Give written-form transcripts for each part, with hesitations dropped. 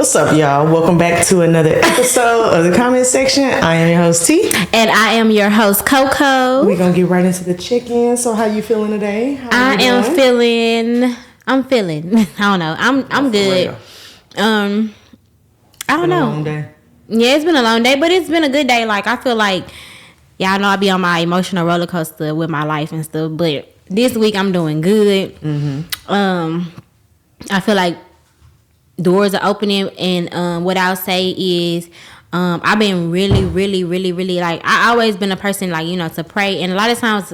What's up, y'all? Welcome back to another episode of the comment section. I am your host T, and I am your host Coco. We're gonna get right into the check-in. So, how you feeling today? I'm feeling. I don't know. I'm good. I don't know. Long day. Yeah, it's been a long day, but it's been a good day. Like I feel like y'all know I be on my emotional roller coaster with my life and stuff, but this week I'm doing good. I feel like doors are opening, and what I'll say is I've been really like, I always been a person like, to pray, and a lot of times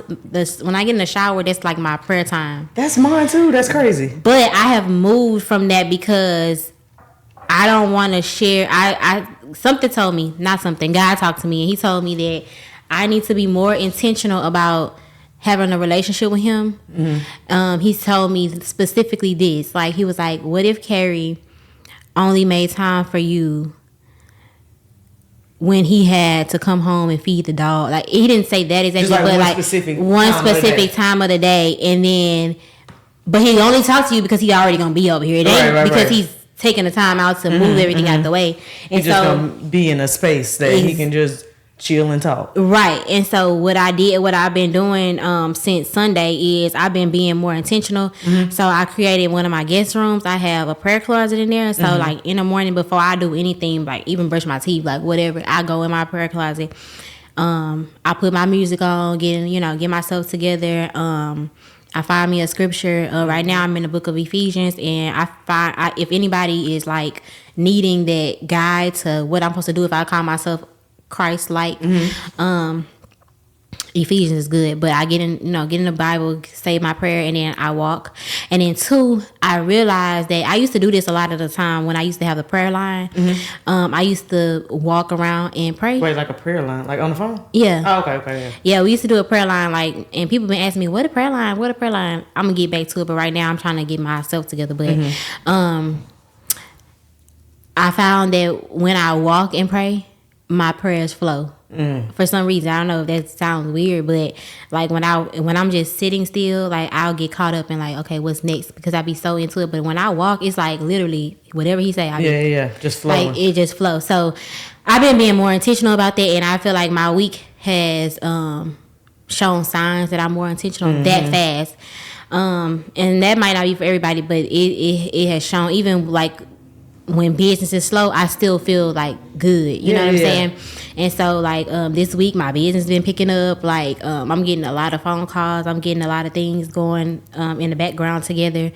when I get in the shower, that's like my prayer time. That's mine too. That's crazy. But I have moved from that because I don't want to share. Something told me, not something, God talked to me, and he told me that I need to be more intentional about having a relationship with him. He told me specifically this, like he was like, what if Carrie only made time for you when he had to come home and feed the dog? Like he didn't say that exactly, like but one specific time of the day, and then but he only talked to you because he already gonna be over here. It ain't because he's taking the time out to move everything out the way, and just gonna be in a space that he can just chill and talk. Right. And so what I've been doing since Sunday is I've been being more intentional. So I created one of my guest rooms. I have a prayer closet in there. So like in the morning before I do anything, like even brush my teeth, like whatever, I go in my prayer closet. I put my music on, get myself together. I find me a scripture. Right now I'm in the book of Ephesians, and if anybody is like needing that guide to what I'm supposed to do if I call myself Christ-like, Ephesians is good. But I get in the Bible, say my prayer, and then I walk. And then 2, I realized that I used to do this a lot of the time when I used to have the prayer line. I used to walk around and pray. Wait, like a prayer line, like on the phone? Yeah. Oh, okay. Yeah, we used to do a prayer line, like, and people been asking me, what a prayer line? I'm gonna get back to it, but right now I'm trying to get myself together. But I found that when I walk and pray, my prayers flow. For some reason, I don't know if that sounds weird, but like when I'm just sitting still, like I'll get caught up in like, okay, what's next? Because I be so into it. But when I walk, it's like literally whatever he say, just flowing. Like it just flows. So I've been being more intentional about that, and I feel like my week has shown signs that I'm more intentional that fast. And that might not be for everybody, but it has shown. Even like when business is slow, I still feel like good. You know what I'm saying? And so like this week my business been picking up. Like I'm getting a lot of phone calls. I'm getting a lot of things going in the background together.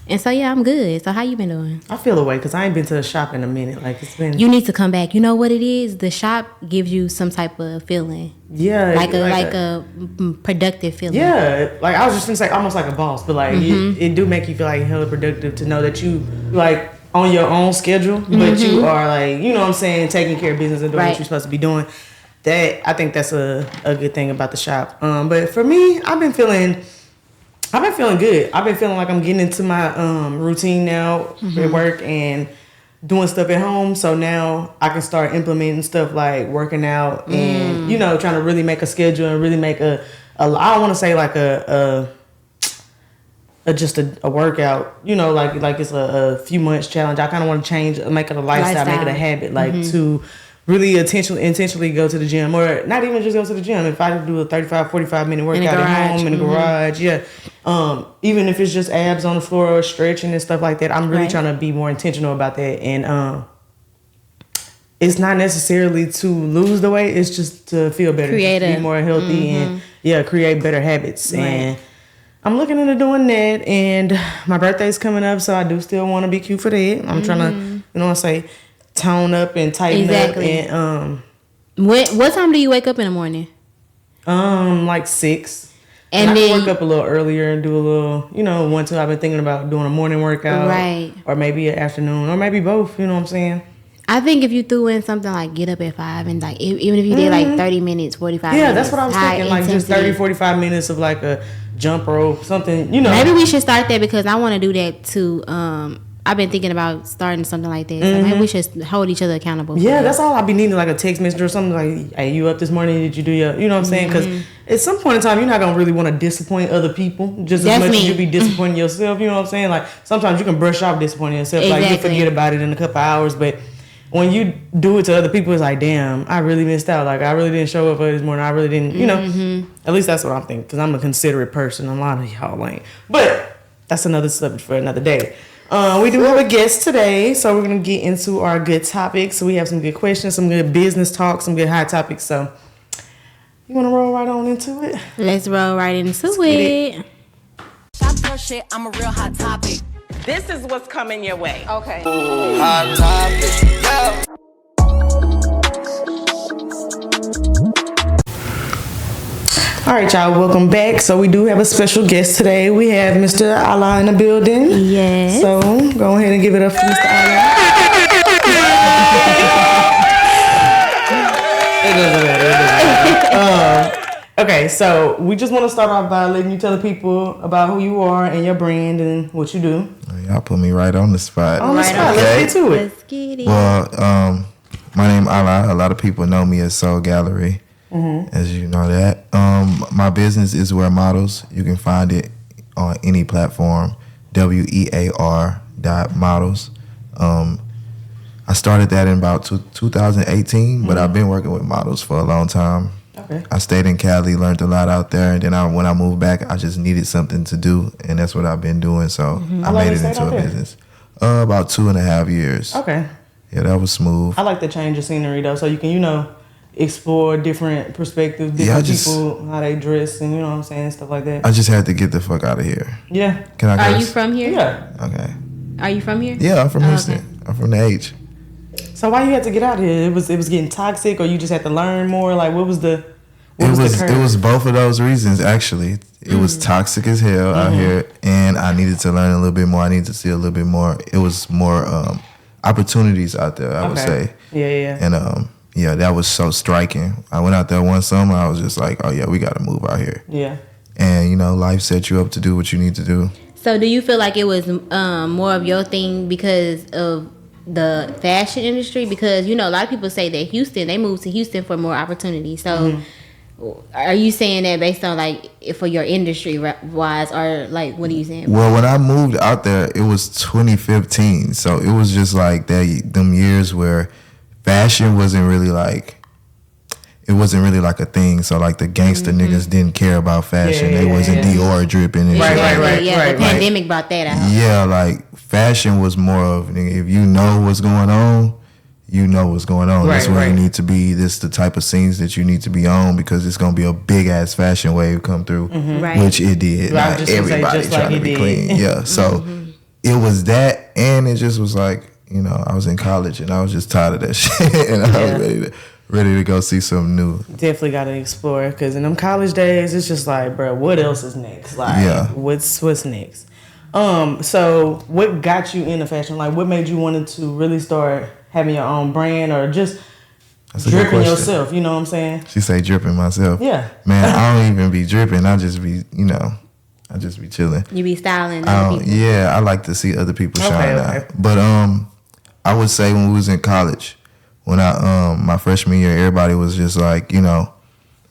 And so I'm good. So how you been doing? I feel away because I ain't been to the shop in a minute. Like it's been. You need to come back. You know what it is? The shop gives you some type of feeling. Yeah, like a productive feeling. Yeah, like I was just gonna say, almost like a boss, but like it do make you feel like hella productive to know that you like on your own schedule, but you are like, you know what I'm saying, taking care of business and doing what you're supposed to be doing. That I think that's a good thing about the shop. But for me, I've been feeling good. I've been feeling like I'm getting into my routine now at work and doing stuff at home. So now I can start implementing stuff like working out and trying to really make a schedule and really make a I don't want to say like just a workout. Like it's a few months challenge. I kind of want to make it a lifestyle, make it a habit, like to really intentionally go to the gym, or not even just go to the gym. If I do a 35-45 minute workout at home in the garage, even if it's just abs on the floor or stretching and stuff like that, I'm really trying to be more intentional about that. And it's not necessarily to lose the weight; it's just to feel better, be more healthy, and create better habits. Right. And I'm looking into doing that. And my birthday's coming up, so I do still want to be cute for that. I'm trying to, tone up and tighten up. And what time do you wake up in the morning? Like 6. And then I can wake up a little earlier and do a little, 1, 2. I've been thinking about doing a morning workout, right? Or maybe an afternoon, or maybe both. You know what I'm saying? I think if you threw in something like get up at 5 and like even if you did like 30 minutes, 45 minutes. Yeah, that's what I was thinking. Like just 30-45 minutes of like a jump rope, something. Maybe we should start that because I want to do that too. I've been thinking about starting something like that. So maybe we should hold each other accountable. Yeah, that's all. I be needing, like a text message or something like, "Hey, you up this morning? Did you do your?" You know what I'm saying? Because at some point in time, you're not gonna really want to disappoint other people just as much as you be disappointing yourself. You know what I'm saying? Like sometimes you can brush off disappointing yourself, like you forget about it in a couple hours, but when you do it to other people, it's like, damn, I really missed out. Like I really didn't show up for this morning. I really didn't. You know, at least that's what I'm thinking. Because I'm a considerate person. A lot of y'all ain't. But that's another subject for another day. We do have a guest today, so we're going to get into our good topics. So we have some good questions, some good business talk, some good hot topics. So you want to roll right on into it? Let's roll right into it. Stop your shit, I'm a real hot topic. This is what's coming your way. Okay. Hot topic, yeah. All right, y'all, welcome back. So we do have a special guest today. We have Mr. Allah in the building. Yes. So go ahead and give it up for Mr. Allah. Okay, so we just want to start off by letting you tell the people about who you are and your brand and what you do. Y'all put me right on the spot. On the spot, Okay. let's get to it. Let's get it. Well, my name Allah. A lot of people know me as Soul Gallery, as you know that. My business is Wear Models. You can find it on any platform, WEAR.models. I started that in about 2018, but I've been working with models for a long time. Okay. I stayed in Cali, learned a lot out there, and then when I moved back, I just needed something to do, and that's what I've been doing. So I made it into a business. About 2.5 years. Okay. Yeah, that was smooth. I like the change of scenery though, so you can, explore different perspectives, different people, how they dress, and you know what I'm saying, stuff like that. I just had to get the fuck out of here. Yeah. Can I? Are you from here? Yeah. Okay. Are you from here? Yeah, I'm from Houston. Okay. I'm from the H. So why you had to get out of here? It was getting toxic, or you just had to learn more? Like what was the? It was both of those reasons actually. It was toxic as hell out here, and I needed to learn a little bit more. I needed to see a little bit more. It was more opportunities out there, I would say. Yeah. And yeah, that was so striking. I went out there one summer. I was just like, oh yeah, we got to move out here. Yeah. And life set you up to do what you need to do. So do you feel like it was more of your thing because of the fashion industry? Because, a lot of people say that they moved to Houston for more opportunities. So are you saying that based on for your industry wise, or what are you saying? Well, when I moved out there, it was 2015. So it was just like them years where fashion wasn't really it wasn't really like a thing. So the gangster niggas didn't care about fashion. They wasn't Dior dripping and shit. Right. Yeah, the pandemic brought that out. Yeah, fashion was more of, nigga, if you know what's going on, you know what's going on. That's where you need to be. This is the type of scenes that you need to be on, because it's gonna be a big ass fashion wave come through, Right. which it did. Right, Not everybody trying to be clean. Yeah, so it was that, and it just was I was in college and I was just tired of that shit, and I was ready to go see something new. Definitely got to explore, because in them college days, it's just bro, what else is next? What's next? So what got you into fashion? What made you wanted to really start having your own brand, or just dripping yourself? You know what I'm saying? She say dripping myself. Yeah. Man, I don't even be dripping. I just be, I just be chilling. You be styling other people. Yeah, I like to see other people shine Okay. out. But I would say when we was in college, when my freshman year, everybody was just man,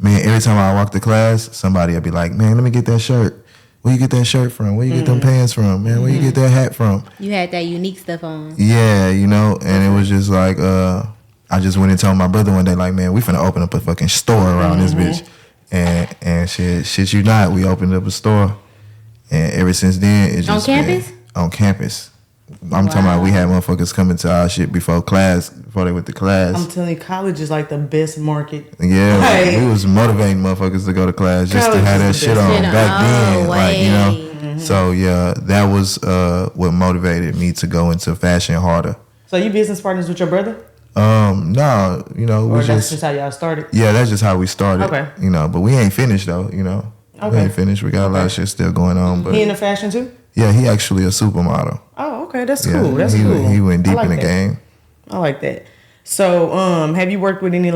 every time I walk to class, somebody would be like, man, let me get that shirt. Where you get that shirt from? Where you get them pants from? Man, where you get that hat from? You had that unique stuff on. Yeah, and it was just I just went and told my brother one day, man, we finna open up a fucking store around this bitch. And shit you not, we opened up a store. And ever since then, it's just on campus? On campus. I'm talking about we had motherfuckers coming to our shit before they went to class. I'm telling you, college is the best market. Yeah, we was motivating motherfuckers to go to class just to have that shit on back then. So yeah, that was what motivated me to go into fashion harder. So you business partners with your brother? No, or that's just how y'all started? Yeah, that's just how we started. Okay. But we ain't finished though. We ain't finished. We got a lot of shit still going on. But he into fashion too? Yeah, he actually a supermodel. Oh, okay, that's cool. That's cool. He went deep in the game. I like that. So, have you worked with any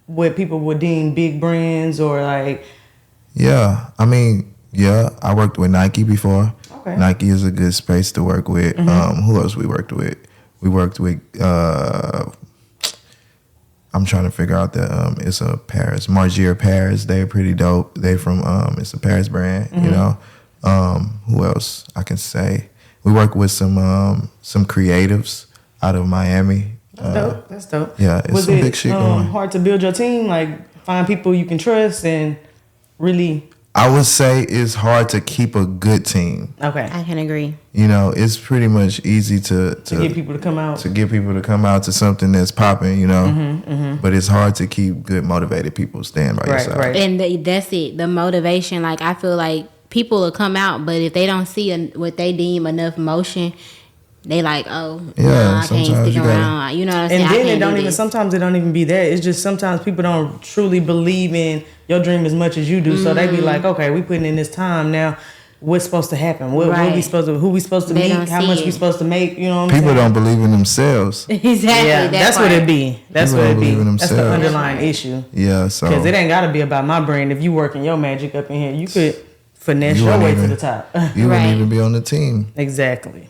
what people would deem big brands or Yeah, I worked with Nike before. Okay. Nike is a good space to work with. Who else we worked with? We worked with. I'm trying to figure out that it's a Paris, Margier Paris. They're pretty dope. They from it's a Paris brand. You know. Who else I can say? We work with some creatives out of Miami. Dope. That's dope. Yeah, it's Was some it big shit going. hard to build your team? Like find people you can trust and really. I would say it's hard to keep a good team. Okay. I can agree. You know, it's pretty much easy to get people to come out. To get people to come out to something that's popping, you know. But it's hard to keep good, motivated people staying by your side. Right. And that's it. The motivation. Like I feel like people will come out, but if they don't see what they deem enough motion, they like, oh, I can't stick around. You know what I'm saying? And then sometimes it don't even be that. It's just sometimes people don't truly believe in your dream as much as you do. So they be like, okay, we putting in this time now. What's supposed to happen? Who we supposed to meet? How much we supposed to make? You know what I'm saying? People don't believe in themselves. Exactly. Yeah, that's what it be. That's what it be. That's the themselves. underlying issue. Yeah, so Because it ain't got to be about my brain. If you working your magic up in here, you could finesse your way to the top. You wouldn't even be on the team. Exactly.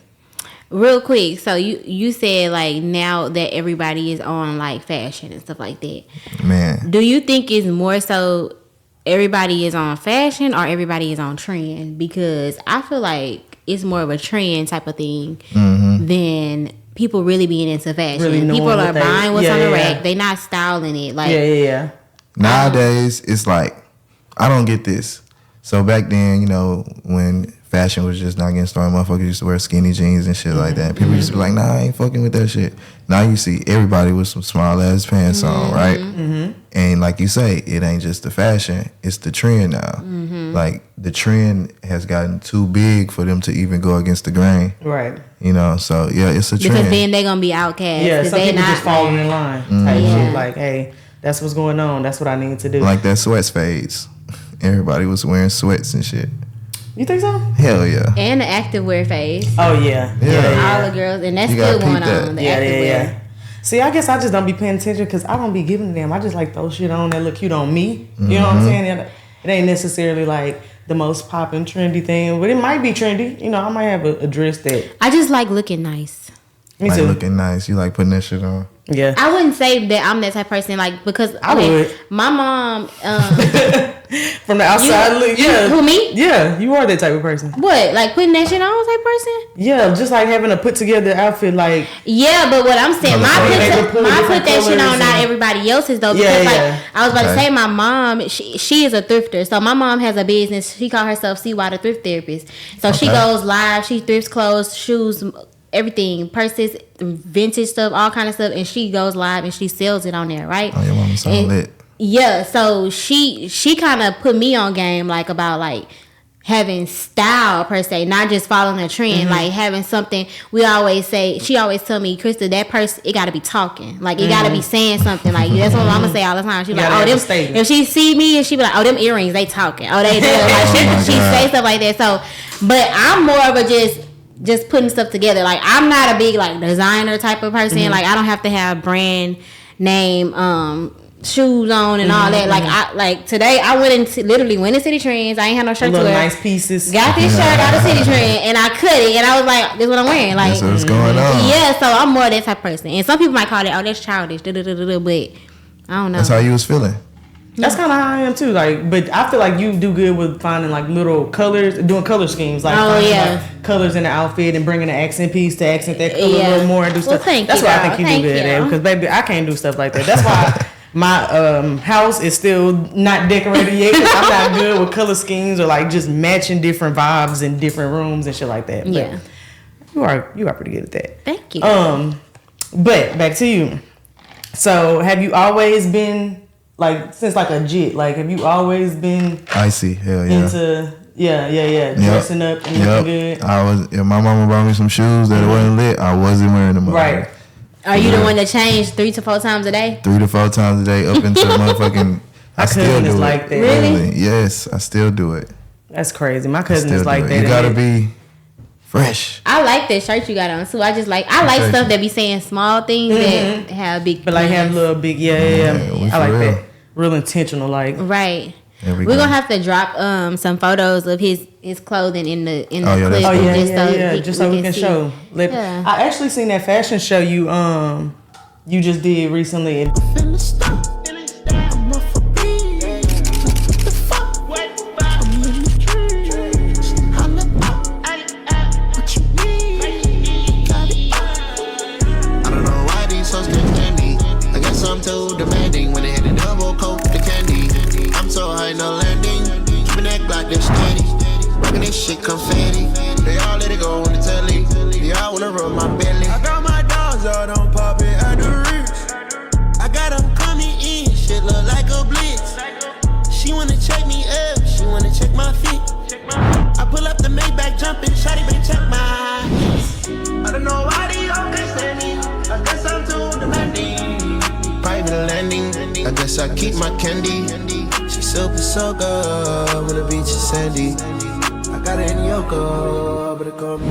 Real quick, so you said like now that everybody is on like fashion and stuff like that. Man. Do you think it's more so everybody is on fashion or everybody is on trend? Because I feel like it's more of a trend type of thing than people really being into fashion. Really People are buying what's on the rack. They not styling it. Like Yeah. Nowadays, it's like, I don't get this. So back then, you know, when fashion was just not getting started, motherfuckers used to wear skinny jeans and shit like that. People used to be like, nah, I ain't fucking with that shit. Now you see everybody with some small ass pants on, right? And like you say, it ain't just the fashion, it's the trend now. Like the trend has gotten too big for them to even go against the grain. Right. You know, so yeah, it's a trend. because then they're gonna be outcast. Yeah, some people just falling in line. Type Yeah. shit. Like, hey, that's what's going on. That's what I need to do. Like that sweats phase. Everybody was wearing sweats and shit. You think so? Hell yeah. And the activewear phase. Oh yeah. All the girls, and that's You still gotta going peep that. on. The Yeah. activewear. See, I guess I just don't be paying attention because I don't be giving a damn. I just like throw shit on that look cute on me. You know what I'm saying? It ain't necessarily like the most popping, trendy thing, but it might be trendy. You know, I might have a dress that. I just like looking nice. Me Like too. looking nice. You like putting that shit on. Yeah. I wouldn't say that I'm that type of person, like, because I would. my mom, From the outside, look. Yeah. who, me? Yeah, you are that type of person. What, like putting that shit on type person? Yeah, just like having a put together outfit, like. Yeah, but what I'm saying, Colorful. put that shit on, not everybody else's though. Because I was about to say, my mom, she is a thrifter. So my mom has a business. She called herself CY the Thrift Therapist. So she goes live. She thrifts clothes, shoes, everything, purses, vintage stuff, all kind of stuff, and she goes live and she sells it on there, right? Oh, your mama sound lit. Yeah, so she kind of put me on game, like, about like having style per se, not just following a trend, like having something. We always say, she always tell me, Krista, that person, it got to be talking, like it got to be saying something. Like that's what Mama say all the time. She like, oh, them, if she see me and she be like, oh, them earrings, they talking, oh, they do. Like she say stuff like that. So, but I'm more of a just putting stuff together. Like I'm not a big like designer type of person. Like I don't have to have brand name shoes on and all that. Like today I went to City Trends. I ain't had no shirt to wear. Nice pieces. Got this shirt out of City Trend and I cut it and I was like, this is what I'm wearing. Like That's what's going on. Yeah, so I'm more that type of person. And some people might call it, oh, that's childish, but I don't know. That's how you was feeling. That's kind of how I am too. Like, but I feel like you do good with finding like little colors, doing color schemes, like finding like colors in the outfit and bringing an accent piece to accent that color a little more and do stuff. That's why I think you do good at it. Because baby, I can't do stuff like that. That's why my house is still not decorated yet. Cause I'm not good with color schemes or like just matching different vibes in different rooms and shit like that. But yeah, you are pretty good at that. Thank you. But back to you. So have you always been like since like a jit? Like have you always been icy? Hell yeah. Into dressing up and looking good? I was. If my mama brought me some shoes that wasn't lit, I wasn't wearing them. Right. Are you the one that change 3 to 4 times a day? 3 to 4 times a day, up until motherfucking. I still do it. Like that. Really? Yes, I still do it. That's crazy. My cousin is like that. You gotta be fresh. I like that shirt you got on too. I like stuff that be saying small things that have big. But like have little big, I like real. that. Real intentional, like. Right. We're gonna have to drop some photos of his clothing in the clip. Just so we can show. I actually seen that fashion show you just did recently. I'm too demanding when they hit the double coat the candy. I'm so high, no landing. Keep my neck like this steady. Rockin' this shit confetti. They all let it go on the telly. They all wanna rub my belly. I got my dogs out on pop it at the Ritz. I got them coming in, shit look like a blitz. She wanna check me up, she wanna check my feet. I pull up the Maybach jumping, shawty baby check my eyes. I don't know why they always standing. I guess I'm too demanding. Private landing, I guess I keep my candy. She super so good when the beach is sandy. I got it in Yoko, but it call me.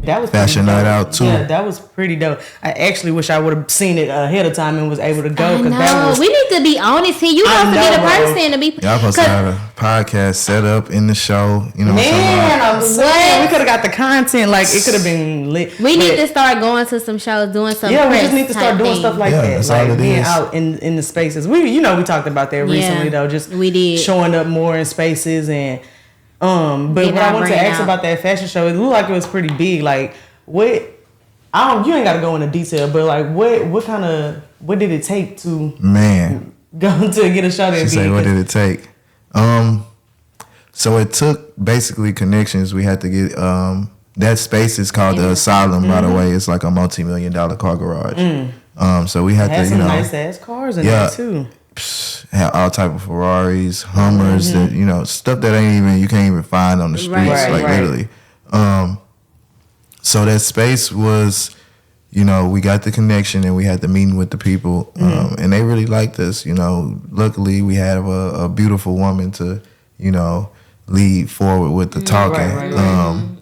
That was fashion night out too. Yeah, that was pretty dope. I actually wish I would have seen it ahead of time and was able to go. We need to be honest here. You have to be the person to be. Y'all supposed to have a podcast set up in the show. You know what I'm saying? We could have got the content. Like, it could have been lit. We need to start going to some shows, doing some. Yeah, we just need to start doing stuff like that. Like being is. out in the spaces. We talked about that recently though. Just we did showing up more in spaces and. But what I wanted to ask about that fashion show, it looked like it was pretty big. Like, you ain't got to go into detail, but like, what did it take to go to get a show that big? She said, what did it take? So it took basically connections. We had to get that space is called the Asylum, by the way. It's like a multi-million-dollar car garage. So we had to, some nice ass cars in there too. Had all type of Ferraris, Hummers, that stuff that you can't even find on the streets, literally. So that space was, we got the connection and we had the meeting with the people, and they really liked us. Luckily we had a beautiful woman to, lead forward with the talking.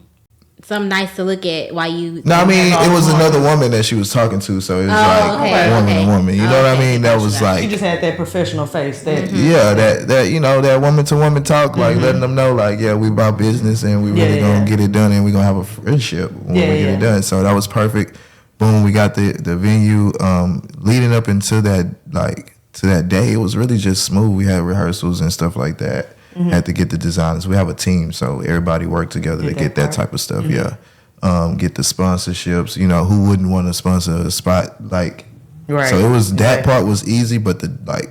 Something nice to look at while you. No, I mean it was another woman that she was talking to, so it was woman. You know what I mean? That was like she just had that professional face. That that woman to woman talk, like letting them know, like we about business and we really gonna get it done and we gonna have a friendship when we get it done. So that was perfect. Boom, we got the venue. Leading up into that day, it was really just smooth. We had rehearsals and stuff like that. Had to get the designers. We have a team, so everybody worked together to get that type of stuff. Get the sponsorships. Who wouldn't want to sponsor a spot like? Right. So it was that part was easy, but the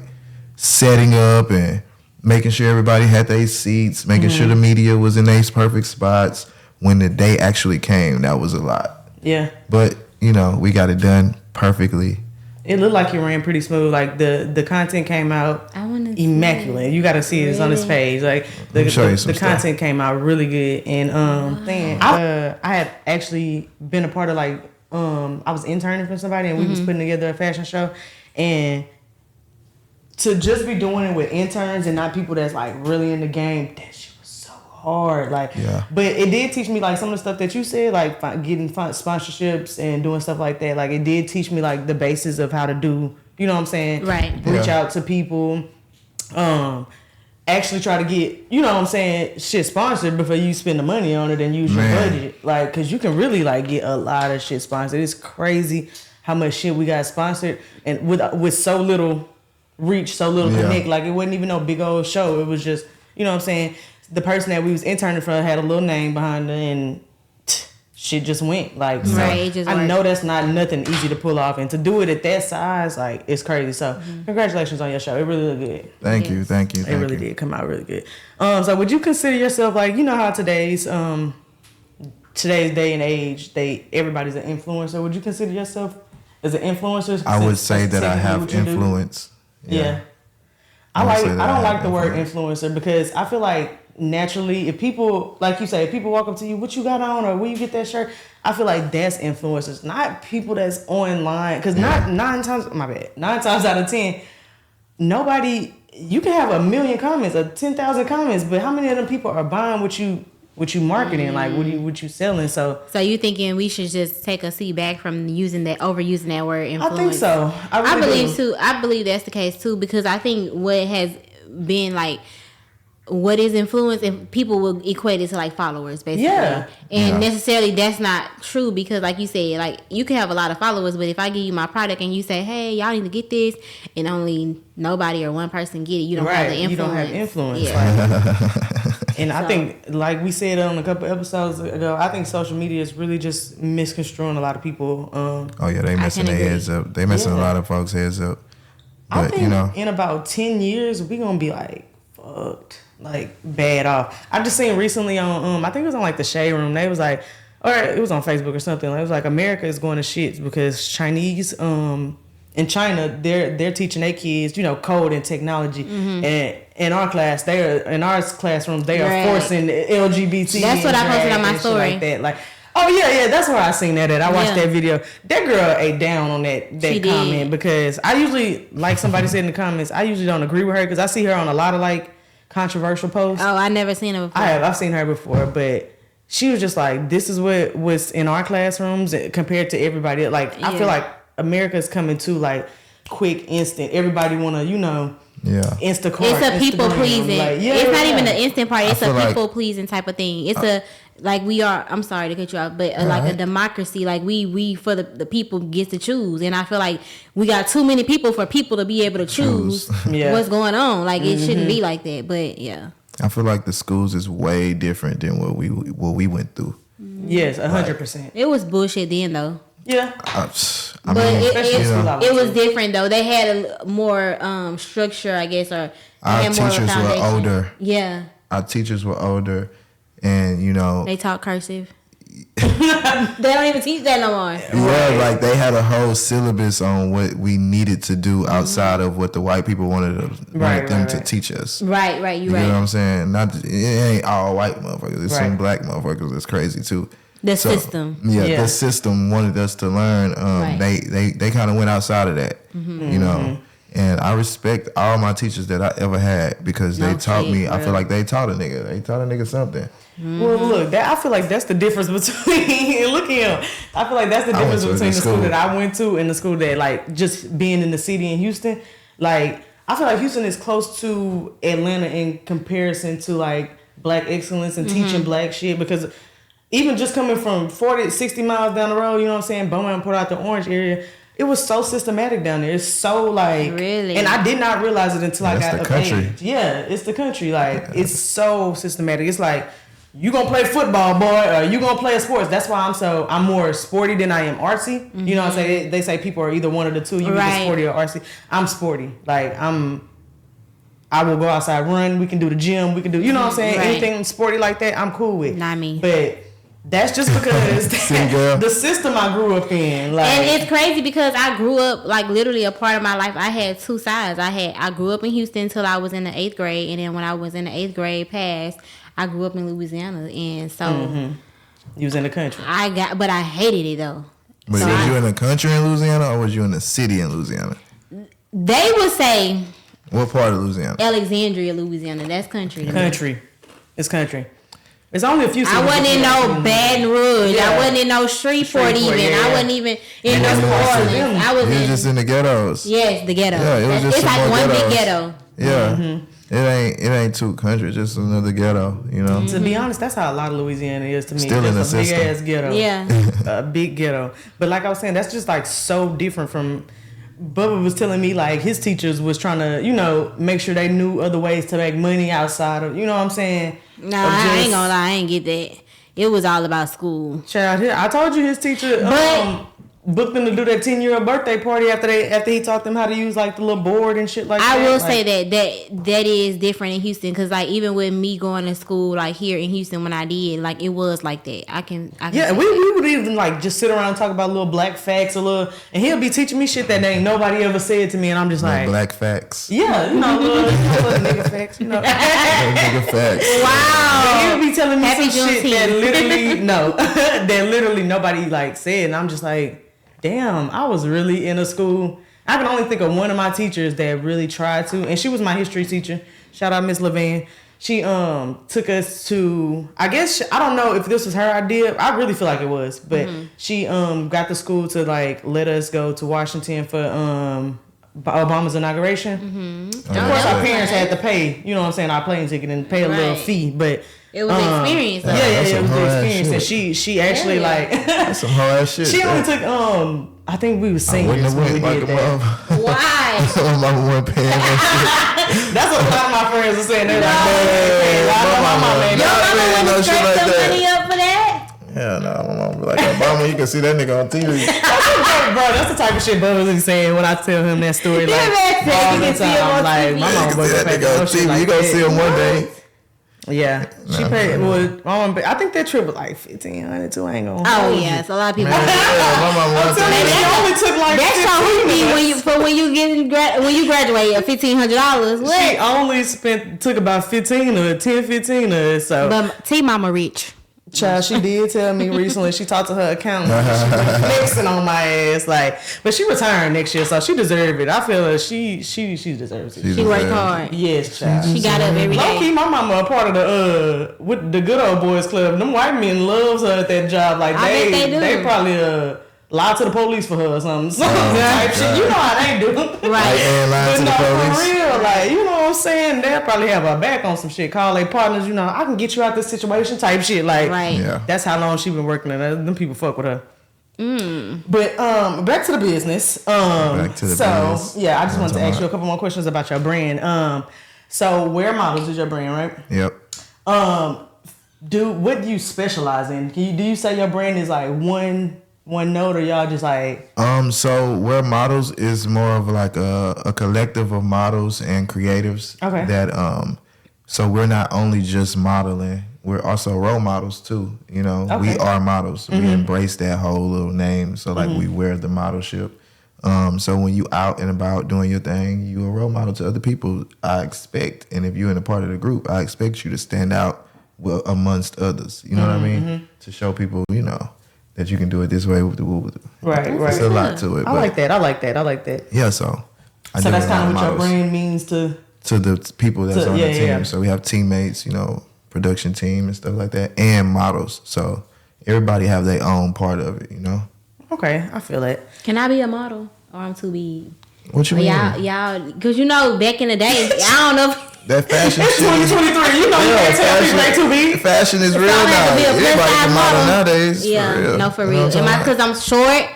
setting up and making sure everybody had their seats, making sure the media was in their perfect spots. When the day actually came, that was a lot. Yeah. But we got it done perfectly. It looked like it ran pretty smooth. Like the content came out immaculate. You got to see this on this page. Like the content came out really good. And I had actually been a part of I was interning for somebody and we was putting together a fashion show, and to just be doing it with interns and not people that's like really in the game, that shit was so hard. But it did teach me some of the stuff that you said, like getting sponsorships and doing stuff like that. Like it did teach me the basis of how to do, you know what I'm saying? Right. Reach out to people, actually try to get, you know what I'm saying, shit sponsored before you spend the money on it and use your budget. Cause you can really get a lot of shit sponsored. It's crazy how much shit we got sponsored and with so little reach, so little connect. It wasn't even no big old show. It was just, you know what I'm saying? The person that we was interning for had a little name behind her and shit just went. I know that's not nothing easy to pull off, and to do it at that size, it's crazy. So congratulations on your show. It really looked good. Thank you. It really did come out really good. So would you consider yourself how today's day and age, everybody's an influencer. Would you consider yourself as an influencer? I would say that I have influence. Yeah. I don't like the word influencer because I feel like naturally, if people, like you say, if people walk up to you, what you got on or where you get that shirt, I feel like that's influencers, not people that's online. Because nine times out of 10, nobody, you can have 1 million comments or 10,000 comments, but how many of them people are buying what you marketing, what you selling? So you thinking we should just take a seat back from overusing that word influence? I think so. I believe too. I believe that's the case too, because I think what has been what is influence, and people will equate it to like followers, basically. Yeah. And necessarily that's not true, because like you said, like you can have a lot of followers, but if I give you my product and you say, hey, y'all need to get this, and only nobody or one person get it, you don't have the influence. You don't have influence. Yeah. And I think, like we said on a couple episodes ago, I think social media is really just misconstruing a lot of people. They messing their heads up. They messing a lot of folks' heads up. But, I think in about 10 years, we going to be like, fucked, like bad off. I just seen recently on, I think it was on like the Shade Room. They was like, or it was on Facebook or something. It was like America is going to shits because Chinese, in China, they're teaching their kids, code and technology. And in our class, in our classrooms, they are forcing LGBT. That's what I posted on my story. Like that. Like, oh yeah, that's where I seen that at. I watched that video. That girl ate down on that comment because I usually, like somebody said in the comments, I usually don't agree with her because I see her on a lot of like controversial posts. Oh, I never seen her before. I've seen her before, but she was just like, this is what was in our classrooms compared to everybody. Like, I feel like America's coming to like quick, instant. Everybody want to, Instacart. It's a people pleasing. Like, it's not even the instant part. It's a people pleasing type of thing. It's like we are. I'm sorry to cut you off, but like a democracy. Like we for the people gets to choose, and I feel like we got too many people for people to be able to choose what's going on. Like it shouldn't be like that. But yeah, I feel like the schools is way different than what we went through. Yes, 100%. It was bullshit then though. Yeah, but it was different though. They had a more structure, I guess, or our teachers were older. Yeah, our teachers were older, and they taught cursive. They don't even teach that no more. Yeah, like they had a whole syllabus on what we needed to do outside of what the white people wanted them to teach us. Right. You know what I'm saying? It ain't all white motherfuckers. There's some black motherfuckers that's crazy too. The system. The system wanted us to learn. They kind of went outside of that, And I respect all my teachers that I ever had because they taught me. I feel like they taught a nigga. They taught a nigga something. Well, look, I feel like that's the difference between. Look at him. I feel like that's the difference between the school that I went to and the school that, like, just being in the city in Houston. Like, I feel like Houston is close to Atlanta in comparison to like black excellence and teaching black shit because. Even just coming from 40, 60 miles down the road, you know what I'm saying? Beaumont and Port out the Orange area, it was so systematic down there. It's so like, really, and I did not realize it until I got the country. Age. Yeah, it's the country. Like it's so systematic. It's like you gonna play football, boy, or you gonna play a sports. That's why I'm more sporty than I am artsy. You know what I'm saying? They say people are either one of the two. You either sporty or artsy. I'm sporty. Like I will go outside, run. We can do the gym. We can do, you know what I'm saying? Anything sporty like that, I'm cool with. Not me. But that's just because the system I grew up in. Like, and it's crazy because I grew up, like, literally a part of my life. I had two sides. I grew up in Houston until I was in the 8th grade. And then when I was in the 8th grade past, I grew up in Louisiana. And so... You was in the country. But I hated it, though. But so was you in the country in Louisiana or was you in the city in Louisiana? They would say... What part of Louisiana? Alexandria, Louisiana. That's country. Country. It's country. It's only a few cities. I wasn't in no Baton Rouge. I wasn't in no Shreveport even. Yeah. I wasn't even in no New Orleans. I was just in the ghettos. Yes, the ghetto. Yeah, it was just it's like one ghettos. big ghetto. Yeah. It ain't two countries, just another ghetto, To be honest, that's how a lot of Louisiana is to me. Still in the system. Big ass ghetto. Yeah. A big ghetto. But like I was saying, that's just like so different from Bubba was telling me like his teachers was trying to, make sure they knew other ways to make money outside of, you know what I'm saying? Nah, I ain't gonna lie, I ain't get that. It was all about school. Child, I told you his teacher booked them to do that 10-year birthday party after he taught them how to use like the little board and shit like that. I will say that is different in Houston because like even with me going to school like here in Houston when I did, like it was like that. I can yeah, we would even like just sit around and talk about little black facts and he'll be teaching me shit that ain't nobody ever said to me and I'm just like black facts. Yeah, little nigga facts, nigga facts. Wow. And he'll be telling me some shit that literally nobody like said and I'm just like, damn, I was really in a school. I can only think of one of my teachers that really tried to, and she was my history teacher. Shout out Miss Levan. She took us to, I guess, I don't know if this was her idea. I really feel like it was, but she got the school to like let us go to Washington for Obama's inauguration. Of course, our parents had to pay. You know what I'm saying? Our plane ticket and pay a little fee, but. It was an experience. Though. Yeah, it was the experience. And she actually like that's some hard ass shit. She only took I think we were seniors when we did that. Why? My mama wasn't paying that shit. That's what a lot of my friends are saying. They're like, my mama ain't no shit like that. Money up for that? Yeah, no, my mama be like, Obama, you can see that nigga on TV. Bro, that's the type of shit Bubba's is saying when I tell him that story. Like, all the time, like, my mama wasn't paying that shit. You gonna see him one day. Yeah, she paid. Well, I think that trip was like $1,500 too. I ain't gonna. Oh yeah, so a lot of people. My mama she only took like. That's how when you graduate $1,500. She only took about 15 or 10-15 or so. But T Mama rich. Child, she did tell me recently. She talked to her accountant. She was flexing on my ass, like. But she retiring next year, so she deserved it. I feel like she deserves it. She worked hard. Yes, child. She got up every day. Low-key, my mama a part of the with the Good Old Boys Club. Them white men loves her at that job. Like they probably lie to the police for her or something. Type shit. You know how they do. Right. Lie to the police. For real, like, you know what I'm saying? They'll probably have her back on some shit. Call their partners, you know, I can get you out this situation type shit. Like, right. That's how long she been working and them people fuck with her. But back to the business. Business. Yeah, I just wanted to ask you a couple more questions about your brand. So Wear Models is your brand, right? Yep. What do you specialize in? Do you say your brand is like one note, or y'all just like? So Wear Models is more of like a collective of models and creatives. Okay. That so we're not only just modeling, we're also role models too. You know, we are models. We embrace that whole little name. So like we wear the modelship. So when you out and about doing your thing, you a role model to other people. I expect, and if you're in a part of the group, I expect you to stand out amongst others. You know what I mean? To show people, you know, that you can do it this way. Right. There's a lot to it. I like that. Yeah, so that's kind of what your brand means to the people that's on the team. Yeah. So we have teammates, you know, production team and stuff like that, and models. So everybody have their own part of it, you know. Okay, I feel it. Can I be a model, or I'm too big? What you mean? Y'all, because you know, back in the day, I don't know. That fashion shit. 2023, you know, you can't tell people they too big. Fashion is real now. Everybody can model nowadays. Yeah, for real. No, for real. Am I because I'm short?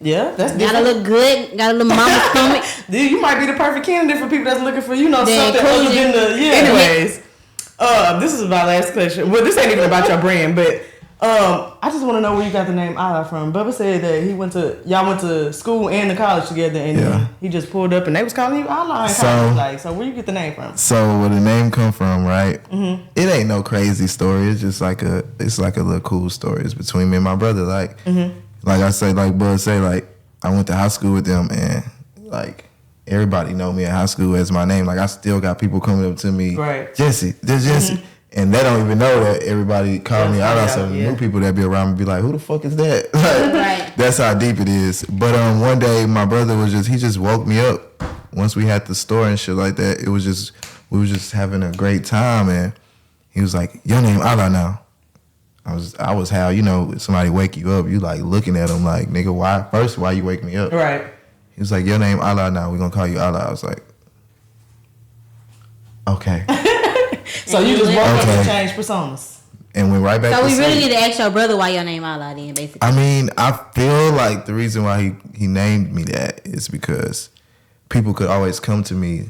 Yeah, that's different. Gotta look good. Got a little mama stomach. Dude, you might be the perfect candidate for people that's looking for, you know, something other than the. Yeah. Anyways, this is my last question. Well, this ain't even about your brand, but I just want to know where you got the name Ala from. Bubba said that y'all went to school and to college together, and he just pulled up and they was calling you Ala in college. So where you get the name from? So where the name come from, right? It ain't no crazy story. It's just like a little cool story. It's between me and my brother. Like, like I say, like Bud say, like I went to high school with them, and like everybody know me in high school as my name. Like I still got people coming up to me, right? Jesse, there's Jesse. And they don't even know that everybody called me out. So new people that be around me be like, who the fuck is that? Like, that's how deep it is. But one day my brother he just woke me up. Once we had the store and shit like that, we was just having a great time, and he was like, your name Ala now. I was how, you know, somebody wake you up, you like looking at him like, nigga, why you wake me up? Right. He was like, your name Ala now, we gonna call you Ala. I was like, okay. So you just woke up and changed personas. And went right back to So we really need to ask your brother why your name Ala then, basically. I mean, I feel like the reason why he named me that is because people could always come to me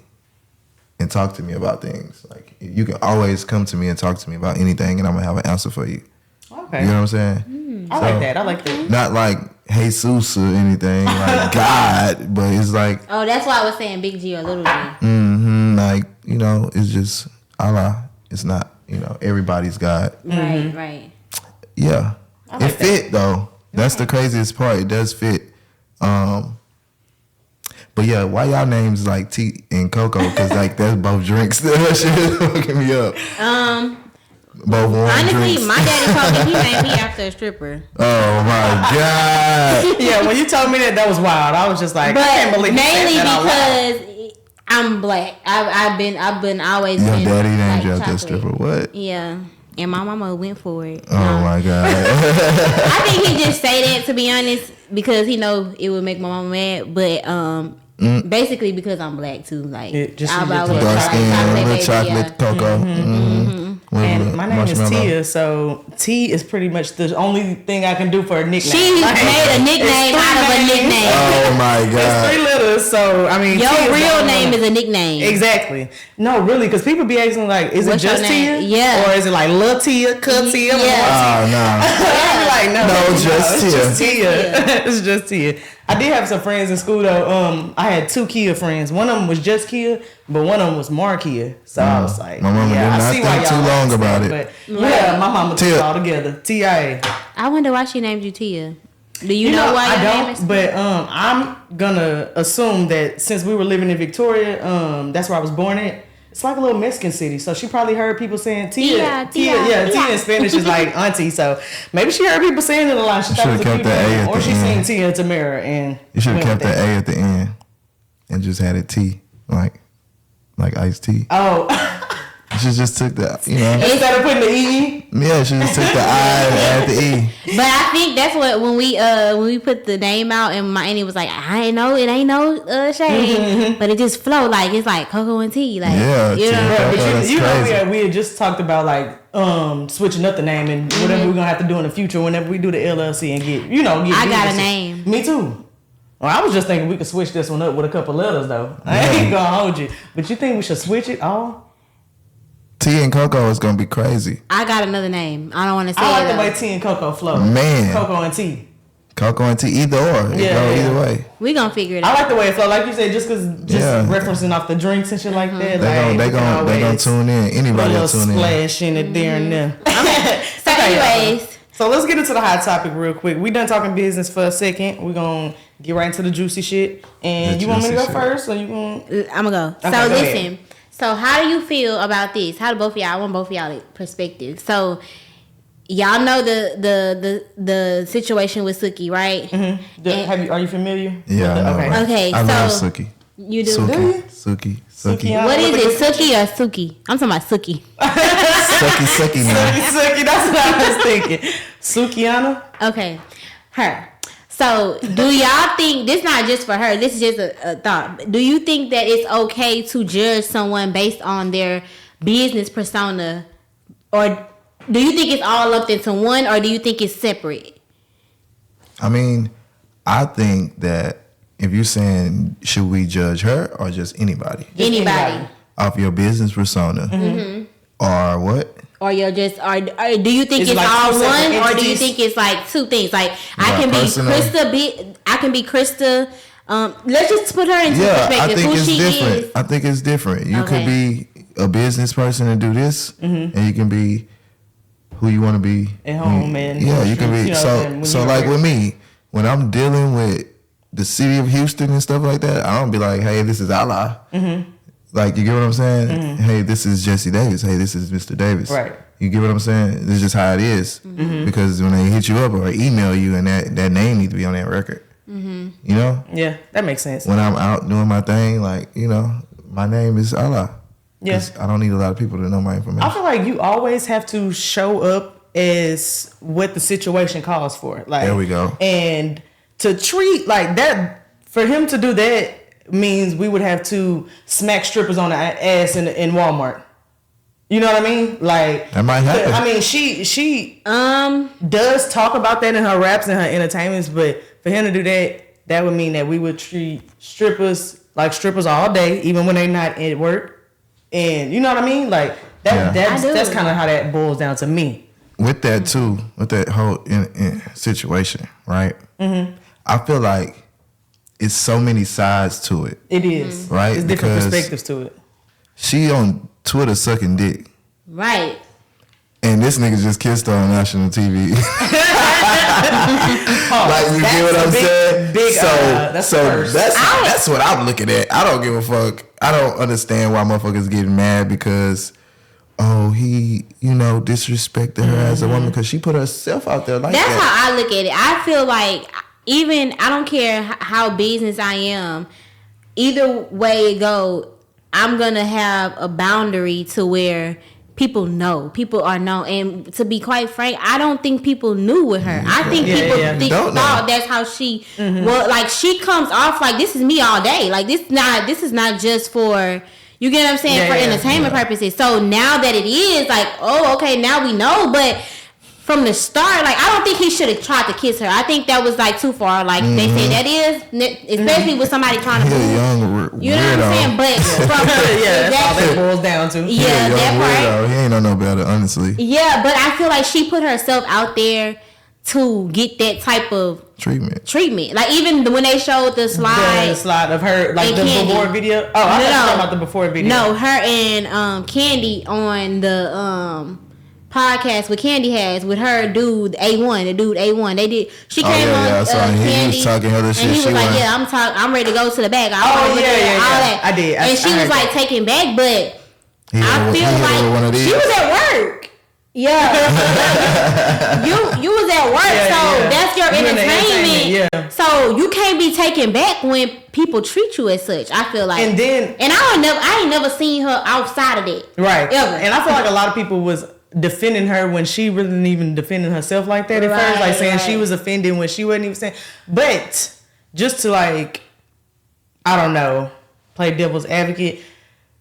and talk to me about things. Like, you can always come to me and talk to me about anything, and I'm going to have an answer for you. Okay. You know what I'm saying? I like that. Not like Jesus or anything, like God, but it's like... Oh, that's why I was saying big G or little G. Like, you know, it's just Allah. It's not, you know, everybody's God. Right. Yeah. It fit, though. That's the craziest part. It does fit. But yeah, why y'all names like Tea and Coco? Because like that's both drinks. That shit is fucking me up. Both warm honestly, drinks. my daddy told me he named me after a stripper. Oh my God. Yeah, when you told me that was wild. I was just like, but I can't believe mainly because I'm black. I've been always. Your been daddy named you like after a stripper. What? Yeah. And my mama went for it. Oh my God. I think he just say that, to be honest, because he know it would make my mama mad. But Basically because I'm black too. Like just I'll dark always Dark try skin, to say little baby, chocolate, cocoa. And my name is Marshmallow. Tia, so T is pretty much the only thing I can do for a nickname. She made a nickname out of a nickname. Oh my It's god. 3 letters, so I mean, Your Tia is the real only name one. is a nickname. Exactly. No, really, because people be asking like, is What's it your just Tia? name? Yeah. Or is it like Lil Tia, Cut Tia? Yeah. Oh no. I be like, no, No, just it's Tia. just Tia. It's just Tia. I did have some friends in school though. I had 2 Kia friends. One of them was just Kia, but one of them was more Kia. So I was like, My mama did I not see think why y'all too long asked about that, it. But yeah, my mama took it Tia. all together. TIA. I wonder why she named you Tia. Do you know why I your name don't, is? but I'm gonna assume that since we were living in Victoria, that's where I was born at. It's like a little Mexican city, so she probably heard people saying Tia. Tia. Tia in Spanish is like auntie, so maybe she heard people saying it a lot. She thought it was a should've cute kept the A name, at or the she seen end. Tia Tamara and You should have went kept with the that. A at the end and just had it T, like iced tea. Oh, She just took the, instead of putting the E. yeah, she just took the I and added the E. But I think that's what when we put the name out and my auntie was like, I ain't know it ain't no shade, but it just flow like it's like cocoa and tea, like Yeah, you know. Tia. But That's you know, crazy. we had just talked about like switching up the name and whatever we're gonna have to do in the future whenever we do the LLC and get get I got a businesses. name. Me too. Well, I was just thinking we could switch this one up with a couple letters though. I ain't gonna hold you, but you think we should switch it all? Tea and cocoa is gonna be crazy. I got another name. I don't want to say I like it. the way though. tea and cocoa flow. Man. Cocoa and tea. Cocoa and tea, either or. It Yeah, go yeah. either way. We gonna figure it I out. like the way it flow, like you said, just Yeah. referencing off the drinks and shit like that. They like, gonna tune in. put a Anybody little will tune in. splash in it there and there. So, anyways, So let's get into the hot topic real quick. We done talking business for a second. We're gonna get right into the juicy shit. And The you want me to go juicy shit. first, or you gonna? I'm gonna go. Okay, So go listen. ahead. So how do you feel about this? How do both of y'all? I want both of y'all perspective. So y'all know the situation with Suki, right? And- Are you familiar? Yeah, with I know, okay. right? Okay, I love so Suki. you do. Suki. Suki. What is it, Suki or Suki? I'm talking about Suki. Suki, man. Suki, that's what I was thinking. Sukiana. Okay, her. So, do y'all think this not just for her? This is just a thought. Do you think that it's okay to judge someone based on their business persona, or do you think it's all lumped into one, or do you think it's separate? I mean, I think that if you're saying should we judge her or just anybody Anybody. off your business persona or what? Or you're just, or do you think It's it's like all two one, separate or do you entities? think it's like two things? Like I Like can be personal. Krista, I can be Krista. Let's just put her into Yeah, I perspective. think Who it's she different. is. I think it's different. You Okay. could be a business person and do this, and you can be who you want to be At home and yeah, you can be. you know, and when so you're like at with me, when I'm dealing with the city of Houston and stuff like that, I don't be like, hey, this is Allah. Like, you get what I'm saying? Hey, this is Jesse Davis. Hey, this is Mr. Davis. Right. You get what I'm saying? This is just how it is. Because when they hit you up or email you, and that name needs to be on that record. You know? Yeah, that makes sense. When I'm out doing my thing, like, my name is Allah. Yes. I don't need a lot of people to know my I information. feel like you always have to show up as what the situation calls for. Like, There we go. And to treat like that, for him to do that means we would have to smack strippers on the ass in Walmart. You know what I mean? Like, That might happen. I mean, she does talk about that in her raps and her entertainments, but for him to do that would mean that we would treat strippers like strippers all day, even when they're not at work. And you know what I mean? Like Yeah. that's kind of how that boils down to me. With that too, with that whole situation, right? I feel like it's so many sides to it. It is. Right, It's different because- perspectives to it. She on Twitter sucking dick, Right. and this nigga just kissed her on national TV. Oh, Like, you get what I'm saying? Big, so that's so first. that's what I'm looking at. I don't give a fuck. I don't understand why motherfuckers getting mad because he disrespected her as a woman because she put herself out there like That's that. how I look at it. I feel like even I don't care how business I am, either way it go, I'm gonna have a boundary to where people know. People are known. And to be quite frank, I don't think people knew with her. I think people thought that's how she well, like she comes off like this is me all day. Like this is not just for, you get what I'm saying, for entertainment purposes. So now that it is like, oh, okay, now we know, but from the start, like, I don't think he should have tried to kiss her. I think that was like too far. Like they say that is, especially with somebody trying to move. Young, you know what I'm saying? But from that's all that boils down to. Yeah, that part. He ain't know no better, honestly. Yeah, but I feel like she put herself out there to get that type of treatment. Like even when they showed the slide of her, like the Candy. Before video. Oh, I was talking about the Before video. No, her and Candy on the podcast with Candy has with her dude A1, the dude A1. They did. She came on Candy, he was talking other shit. And he was like, "Yeah, I'm ready to go to the back. All that." I did. And she was like taking back, but I feel like she was at work. Yeah, you was at work, so that's your entertainment. Yeah. So you can't be taken back when people treat you as such. I feel like, and I ain't never seen her outside of that, right? Ever. And I feel like a lot of people was defending her when she wasn't even defending herself like that at first, like saying she was offended when she wasn't even saying. But just to like, I don't know, play devil's advocate.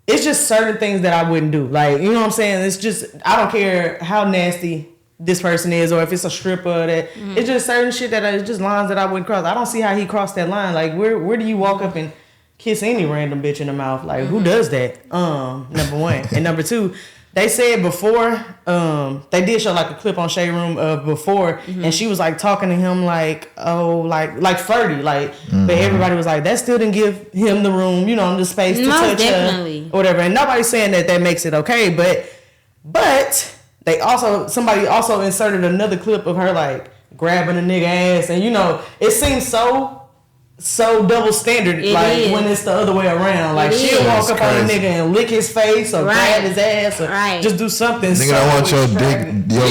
It's just certain things that I wouldn't do. Like, you know what I'm saying? It's just, I don't care how nasty this person is or if it's a stripper. It's just certain shit that is just lines that I wouldn't cross. I don't see how he crossed that line. Like, where do you walk up and kiss any random bitch in the mouth? Like, who does that? Number one. And number two, they said before, they did show like a clip on Shade Room of before, and she was like talking to him like, oh, like flirty, like, but everybody was like, that still didn't give him the room, you know, the space to touch her, or whatever. And nobody's saying that makes it okay, but somebody also inserted another clip of her like grabbing a nigga ass, and you know, it seems so double standard, when it's the other way around. Like she'll walk up on a nigga and lick his face or grab his ass or just do something. Nigga, I want your dick, your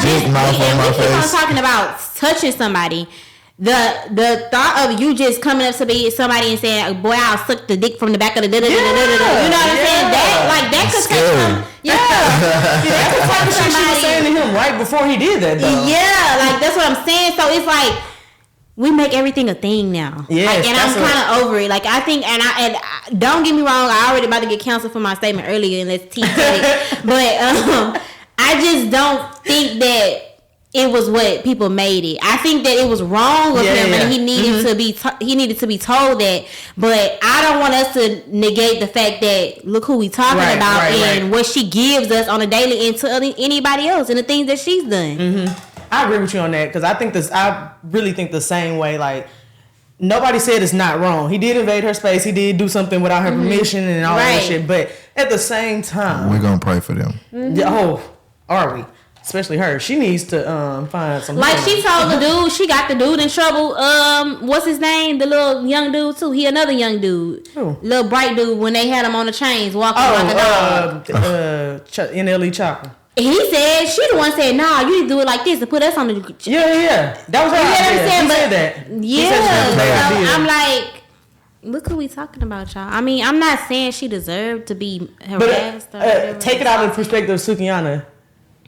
dick mouth on my face. I'm talking about touching somebody. The thought of you just coming up to somebody and saying, "Boy, I'll suck the dick from the back of the you know what I'm saying? That could touch some. That could touch somebody. She was saying to him right before he did that, though. Yeah, like that's what I'm saying. So it's like, we make everything a thing now. Yes, and I'm kind of over it. Like, I think, and don't get me wrong, I already about to get canceled for my statement earlier, and let's tease it. But I just don't think that it was what people made it. I think that it was wrong of him, and he needed to be told that. But I don't want us to negate the fact that look who we talking about and what she gives us on a daily and to anybody else and the things that she's done. I agree with you on that because I really think the same way. Like, nobody said it's not wrong. He did invade her space. He did do something without her permission and all that shit. But at the same time, we're gonna pray for them. Are we? Especially her. She needs to find some. Like she told the dude, she got the dude in trouble. What's his name? The little young dude too. He another young dude. Who? Little bright dude when they had him on the chains walking like a dog. NLE Chopper. He said, she the one said, nah, you need to do it like this to put us on the... Yeah. That was her idea. He said that. Yeah. So I'm like, look who we talking about, y'all. I mean, I'm not saying she deserved to be harassed. Take it out of the perspective of Sukihana.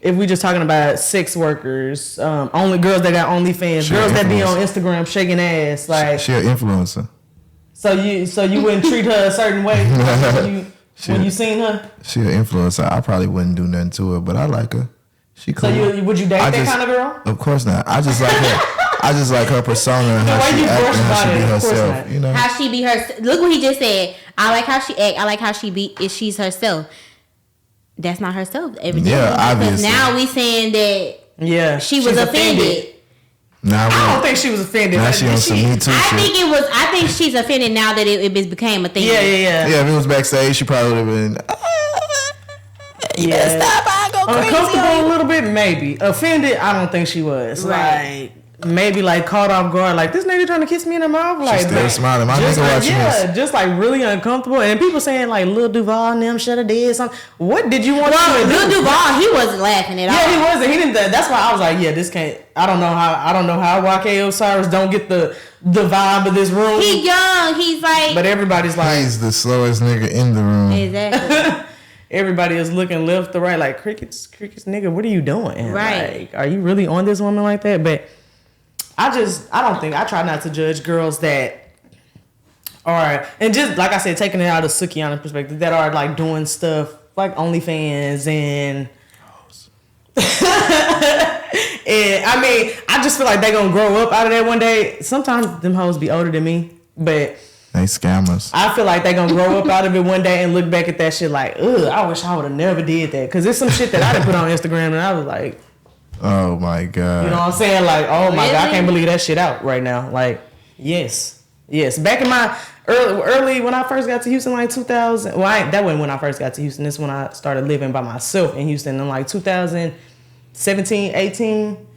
If we just talking about sex workers, only girls that got OnlyFans, girls that be on Instagram shaking ass. Like, she an influencer. So you wouldn't treat her a certain way when you seen her? She an influencer. I probably wouldn't do nothing to her, but I like her. She cool. So would you date that kind of girl? Of course not. I just like her. I just like her persona and how she act and how she be herself. You know how she be her. Look what he just said. I like how she act. I like how she be. If she's herself, that's not herself every day. Yeah, obviously. Now we saying that she was offended. I don't think she was offended. Now she on some Me Too shit. I think she's offended now that it became a thing. Yeah. Yeah, if it was backstage, she probably would have been. You better stop! I go crazy. Uncomfortable a little bit, maybe. Offended, I don't think she was. Right. Like maybe like caught off guard, like this nigga trying to kiss me in the mouth. Like she's still smiling. My nigga watching this. Just like really uncomfortable. And people saying like Lil Duval and them should have did something. What did you want to do? Lil Duval, he wasn't laughing at all. Yeah, he wasn't. He didn't. That's why I was like, yeah, this can't. I don't know how YK Osiris don't get the vibe of this room. He young. He's like. But everybody's like, he's the slowest nigga in the room. Exactly. everybody is looking left to right like crickets, nigga, what are you doing? Right. Like, are you really on this woman like that? But I try not to judge girls that are, and just like I said, taking it out of Sukiana perspective, that are like doing stuff like OnlyFans and and I mean, I just feel like they gonna grow up out of that one day. Sometimes them hoes be older than me, but they scammers. I feel like they gonna grow up out of it one day and look back at that shit like, ugh, I wish I would have never did that. Cause it's some shit that I done put on Instagram and I was like, oh my God. You know what I'm saying? Like, oh my God, I can't believe that shit out right now. Like, yes. Back in my early when I first got to Houston, like 2000. Well, that wasn't when I first got to Houston. This is when I started living by myself in Houston in like 2017, 18.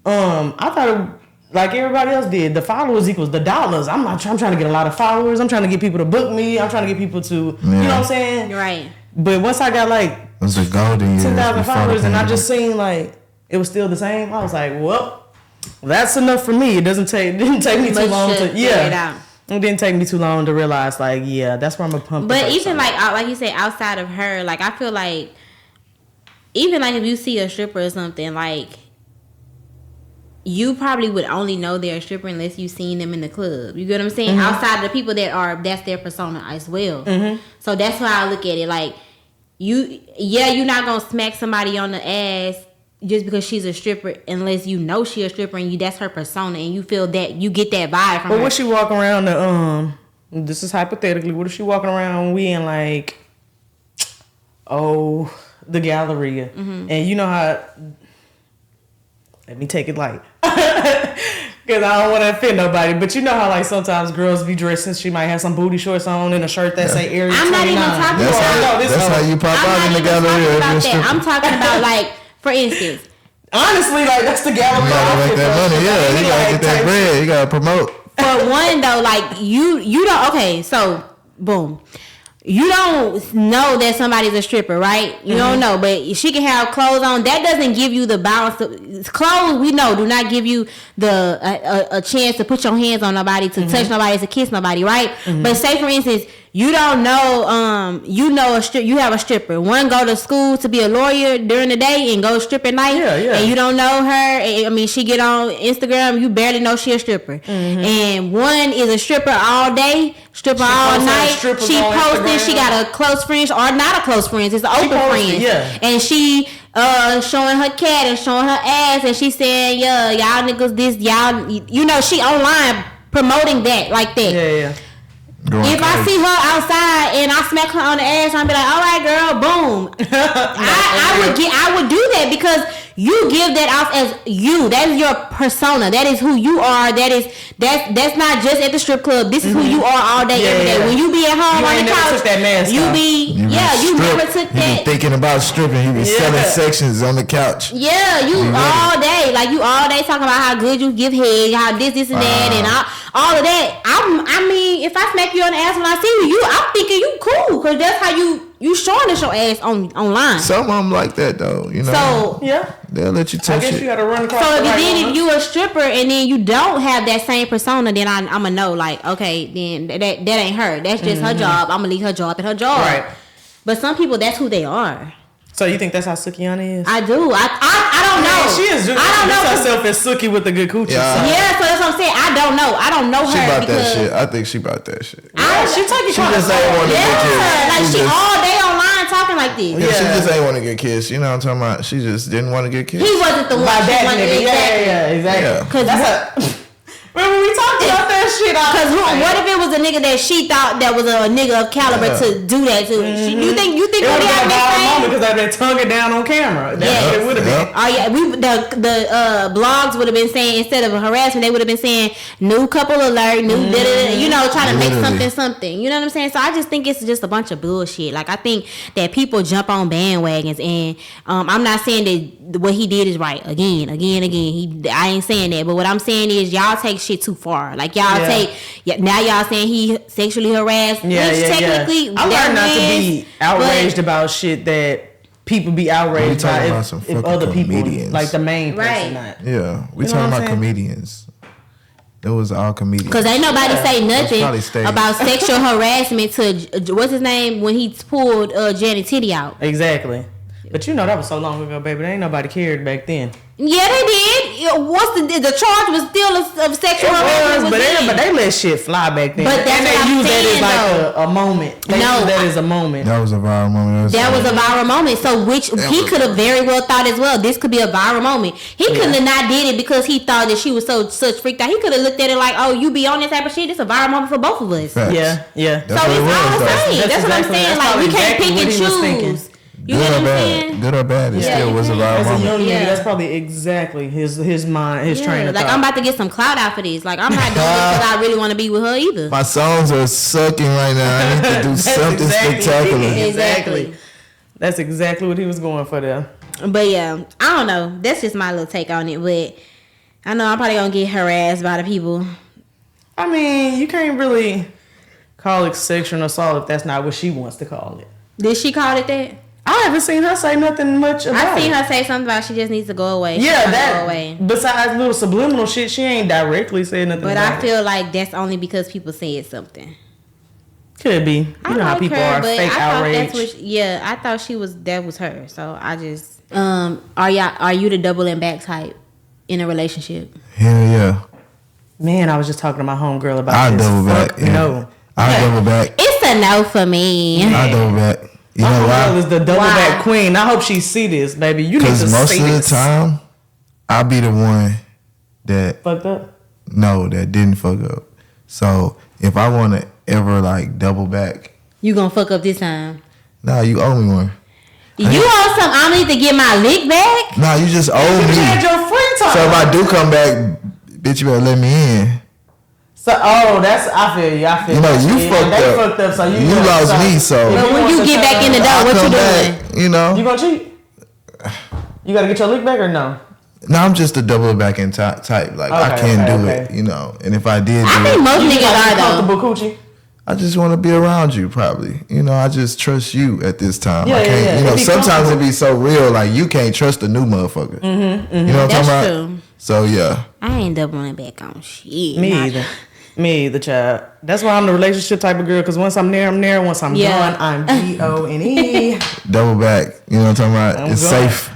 I thought like everybody else did, the followers equals the dollars. I'm trying to get a lot of followers. I'm trying to get people to book me. I'm trying to get people to, you know what I'm saying? Right. But once I got like it was a golden year, 10,000 followers, and I just seen like it was still the same. I was like, well, that's enough for me. It didn't take me too long to It didn't take me too long to realize like, yeah, that's where I'm gonna pump. But even like you said, outside of her, like I feel like even like if you see a stripper or something, like you probably would only know they're a stripper unless you've seen them in the club. You get what I'm saying? Mm-hmm. Outside of the people that's their persona as well. Mm-hmm. So that's why I look at it. Like you're not gonna smack somebody on the ass just because she's a stripper unless you know she's a stripper and that's her persona and you feel that you get that vibe from her. But what she walking around this is hypothetically, what if she walking around we in like the Galleria, and you know how, let me take it light because I don't want to offend nobody, but you know how like sometimes girls be dressing, she might have some booty shorts on and a shirt that say Area 29. I'm not even talking about that's how you pop out in the Galleria. I'm talking about like, for instance, honestly, like that's the Galleria. You gotta make that money, you gotta get that bread, you gotta promote. For one though, like you don't, okay, so boom. You don't know that somebody's a stripper, right? You don't know, but she can have clothes on. That doesn't give you the balance. Clothes, we know, do not give you the a chance to put your hands on nobody, to touch nobody, to kiss nobody, right? But say for instance, you don't know, you have a stripper. One go to school to be a lawyer during the day and go strip at night, and you don't know her. I mean, she get on Instagram, you barely know she a stripper. And one is a stripper all day, stripper all night. She posting, she got a close friend or not a close friend, it's an open friend. And she showing her cat and showing her ass, and she saying, yeah, y'all niggas this, y'all, you know, she online promoting that like that. If I see her outside and I smack her on the ass, I'll be like, all right, girl, boom. I would do that because you give that off as you. That is your persona. That is who you are. That's not just at the strip club. This is who you are all day, every day. When you be at home on the couch, you never took that. You be thinking about stripping. You be selling sections on the couch. Yeah, you all day. Like you all day talking about how good you give head, how this and that, and all of that. I mean, if I smack you on the ass when I see you, I'm thinking you cool because that's how you showing us your ass online. Some of them like that though, you know. So they'll let you touch it. I guess you gotta run across. So if you a stripper and then you don't have that same persona, then I'ma know like, okay, then that ain't her. That's just her job. I'ma leave her job at her job. Right. But some people, that's who they are. So you think that's how Sukiana is? I do. I don't know. She is just herself as Suki with the good coochie. Yeah, so that's what I'm saying. I don't know. I don't know her. She about that shit. I think she about that shit. She talking. She just ain't want to get kissed. Like she all day online talking like this. Yeah, she just ain't want to get kissed. You know what I'm talking about? She just didn't want to get kissed. He wasn't the one. Exactly. Because when we talked about that shit, because what if it was a nigga that she thought that was a nigga of caliber to do that to? You think it would have been a viral moment because I've been tongue it down on camera. It would have been. Oh yeah, the blogs would have been saying, instead of harassment, they would have been saying new couple alert, new you know, trying to make something. You know what I'm saying? So I just think it's just a bunch of bullshit. Like I think that people jump on bandwagons, and I'm not saying that what he did is right. Again. I ain't saying that, but what I'm saying is y'all take shit too far. Like y'all now y'all saying he sexually harassed. Technically, I learned not to be outraged about shit that people be outraged by if other people, like the main person, not. Yeah, we talking about comedians. It was all comedians. Because ain't nobody say nothing probably staged. about sexual harassment to what's his name when he pulled Janet Titty out. Exactly. But you know that was so long ago, baby. There ain't nobody cared back then. Yeah, they did. What's the charge was still of sexual harassment? But they let shit fly back then. But that's and they what I'm use saying, that as like a moment. They use that as a moment. That was a viral moment. That was a viral moment. So he could have very well thought as well. This could be a viral moment. He couldn't have not did it because he thought that she was such freaked out. He could have looked at it like, oh, you be on this type of shit. It's a viral moment for both of us. Facts. Yeah. That's So what it's it all was, the though. same. That's what I'm saying. Like we can't pick and choose. You Good know or what I'm bad, saying? good or bad, it still was a viral As a young moment. nigga, Yeah. that's probably exactly his mind, his train of Like thought. I'm about to get some clout out for this. Like I'm not doing this because I really want to be with her either. My songs are sucking right now. I need to do something spectacular. Exactly. That's exactly what he was going for there. But yeah, I don't know. That's just my little take on it. But I know I'm probably gonna get harassed by the people. I mean, you can't really call it sexual assault if that's not what she wants to call it. Did she call it that? I haven't seen her say nothing much about it. I seen her say something about she just needs to go away. Yeah, Go that. away. Besides little subliminal shit, she ain't directly said nothing But about I feel like that's only because people said something. Could be. You I know how like people her, are, but fake I thought outrage. that's what. I thought that was her. So I just. Are you the double and back type in a relationship? Hell yeah. Man, I was just talking to my homegirl about I this. double back. Fuck Yeah. no. I double back. It's a no for me. I double back. You My know homegirl why? is the double Why? back queen. I hope she see this, baby. You need to Because most see of the this. time, I'll be the one that Fucked up. that didn't fuck up. So if I want to ever like double back, You gonna fuck up this time? nah, you owe me one. You owe some. I need to get my lick back. Nah, you just owe You had me. your free time. So if I do come back, bitch, you better let me in. So, that's, I feel you. I feel You know, that. you Yeah, fucked they up. fucked up, so You lost me, so- But when want you to get back in the shut door, I what you come doing? back, you know. You gonna cheat? You gotta get your lick back or no? No, I'm just a double back in type. Like I Okay, can't do okay. it, you know. And if I did I do think it, most You niggas gotta are be though. comfortable coochie. I just want to be around you, probably. You know, I just trust you at this time. Yeah, I can't. yeah. You know, Be sometimes it comfortable. be so real, like you can't trust a new motherfucker. You know what I'm That's talking true. about? So yeah, I ain't doubling back on shit. Me either. Me either, child. That's why I'm the relationship type of girl. Because once I'm there, I'm there. Once I'm Yeah. gone, I'm GONE. double back. You know what I'm talking about? I'm It's gone. safe.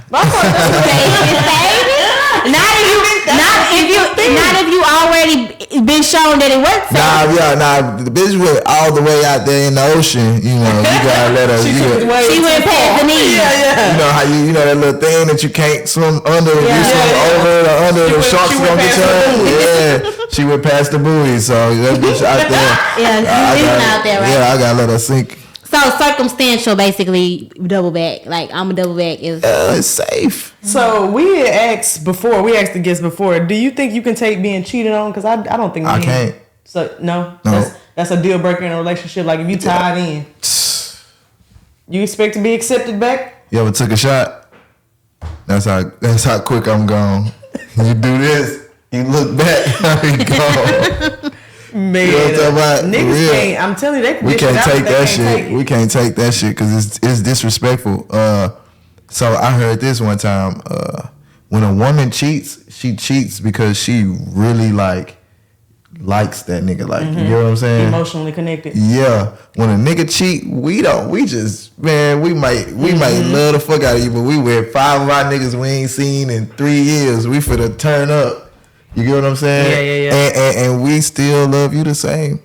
Not if you already been shown that it works. Nah. The bitch went all the way out there in the ocean. You know, you gotta let her. She You, took it way She too went past far. the knees. Yeah. you know how you know that little thing that you can't swim under. If you Yeah. swim Yeah. over it or under, the went- sharks she gonna went get past the your ass. Yeah, she went past the buoy, so that bitch out there. Yeah, I you gotta- out there, right? Yeah, I gotta let her sink. So circumstantial, basically double back. Like I'm a double back. Is It's safe. So we had asked before. We asked the guests before. Do you think you can take being cheated on? Because I don't think I men- can't. So no. No. That's a deal breaker in a relationship. Like if you tied in, you expect to be accepted back. You ever took a shot? That's how quick I'm gone. You do this, you look back, I'm gone. Man, You know what I'm talking about? For niggas real. can't. I'm telling you, they can We dish can't it out, take but they that can't shit. take it. We can't take that shit because it's disrespectful. So I heard this one time. When a woman cheats, she cheats because she really likes that nigga. Like you know what I'm saying? Emotionally connected. Yeah. When a nigga cheat, we don't. We just we might love the fuck out of you, but we with 5 of our niggas we ain't seen in 3 years. We finna turn up. You get what I'm saying? Yeah. And we still love you the same.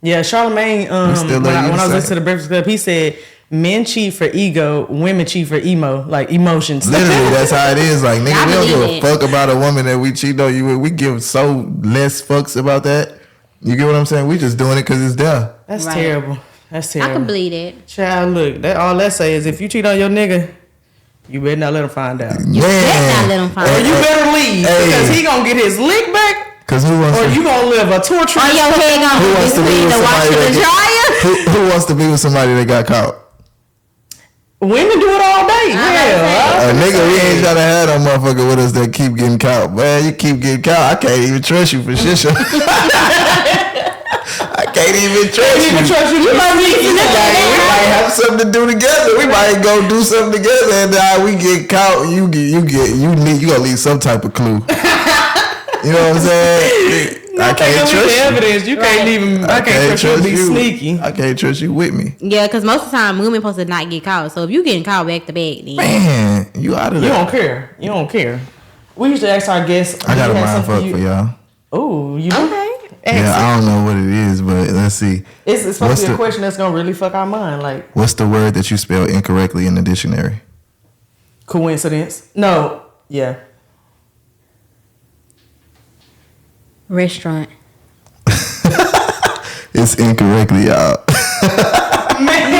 Yeah, Charlamagne. still When love you I the was listening same. to the Breakfast Club, he said men cheat for ego, women cheat for emotions. Literally, that's how it is. Like, nigga, I we don't give believe a it. fuck about a woman that we cheat on you with. We give so less fucks about that. You get what I'm saying? We just doing it because it's there. That's Right. terrible. That's I terrible. can believe it. Child, look, all that say is if you cheat on your nigga, you better not let him find out. You better not let him find Or out. you better leave Hey. because he gonna get his lick back, Because who wants or to? you gonna live a torturous. Or your head gonna Who be wants to be between with the washer somebody and dryer. Who wants to be with somebody that got caught? Women do it all day. A nigga, we ain't trying to have no motherfucker with us that keep getting caught. Man, you keep getting caught. I can't even trust you for shit. I can't even trust you. You might be We might have something to do together. We might go do something together, and we get caught. You gonna leave some type of clue. You know what I'm saying? I can't trust you. Evidence. You can't even. I can't trust you to be sneaky. I can't trust you with me. Yeah, because most of the time women supposed to not get caught. So if you getting caught back to back, then Man, you out of there. You don't care. We used to ask our guests. I got a mind fuck for y'all. Oh, you okay. Yeah, I don't know what it is, but let's see. It's supposed to be a question that's gonna really fuck our mind. Like, what's the word that you spelled incorrectly in the dictionary? Coincidence? No. Yeah. Restaurant. It's incorrectly, y'all. Man,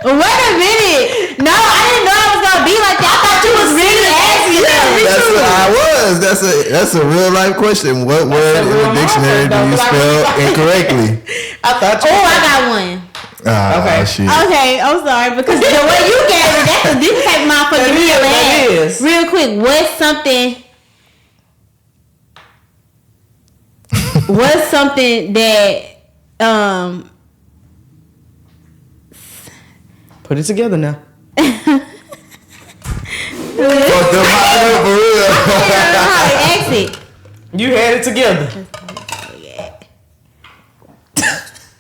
wait a minute. No, I didn't know I was gonna be like that. I thought you was really asking that. That's what I was. That's a real life question. What word in the dictionary do you spell incorrectly? I thought you. Oh, I got one. Okay. Shit. Okay, I'm sorry because the way you gave it, that's a this type of motherfucker real ass. Real quick, what's something that Put it together now. Fuck them out for real. how to exit. You had it together.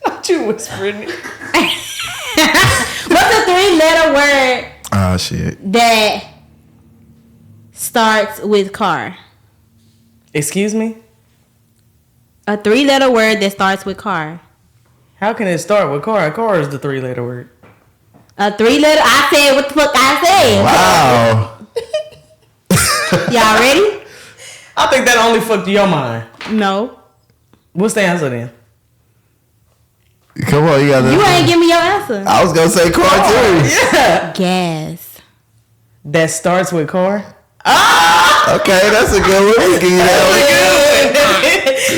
Not you whispering it. What's a 3-letter word Oh shit. that starts with car? Excuse me? A 3-letter word that starts with car. How can it start with car? Car is the 3-letter word. A 3-letter. I said what the fuck I said. Wow. Y'all ready? I think that only fucked your mind. No. What's the answer then? Come on, you got You ain't give me your answer. I was gonna say car too. Yeah. Gas. That starts with car? Okay, that's a good one. We can give you that one. We can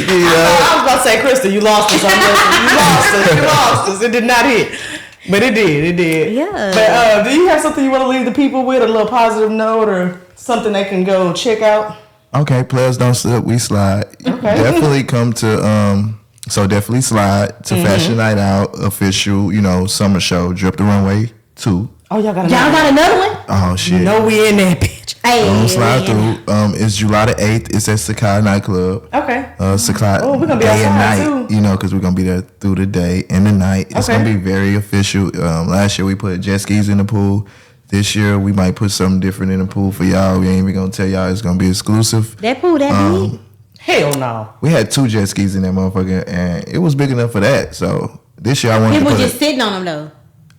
give you that I was about to say, Krista, you lost us. You lost us. It did not hit. But it did. Yeah. But do you have something you want to leave the people with? A little positive note or something they can go check out? one. Okay, players don't slip, we slide. Okay. Definitely come to definitely slide to Fashion Night Out official, summer show, Drip the Runway 2. Oh, y'all got Another one? Oh shit. No, we in that bitch. Hey. Don't slide through. It's July the 8th. It's at Sakai Nightclub. Okay. Sakai Oh, we're gonna be day and outside, night, too. because we're gonna be there through the day and the night. It's Okay. gonna be very official. Last year we put jet skis in the pool. This year we might put something different in the pool for y'all. We ain't even gonna tell y'all it's gonna be exclusive. That pool that big? Hell no. We had 2 jet skis in that motherfucker, and it was big enough for that. So this year I wanted People to put just sitting on them though.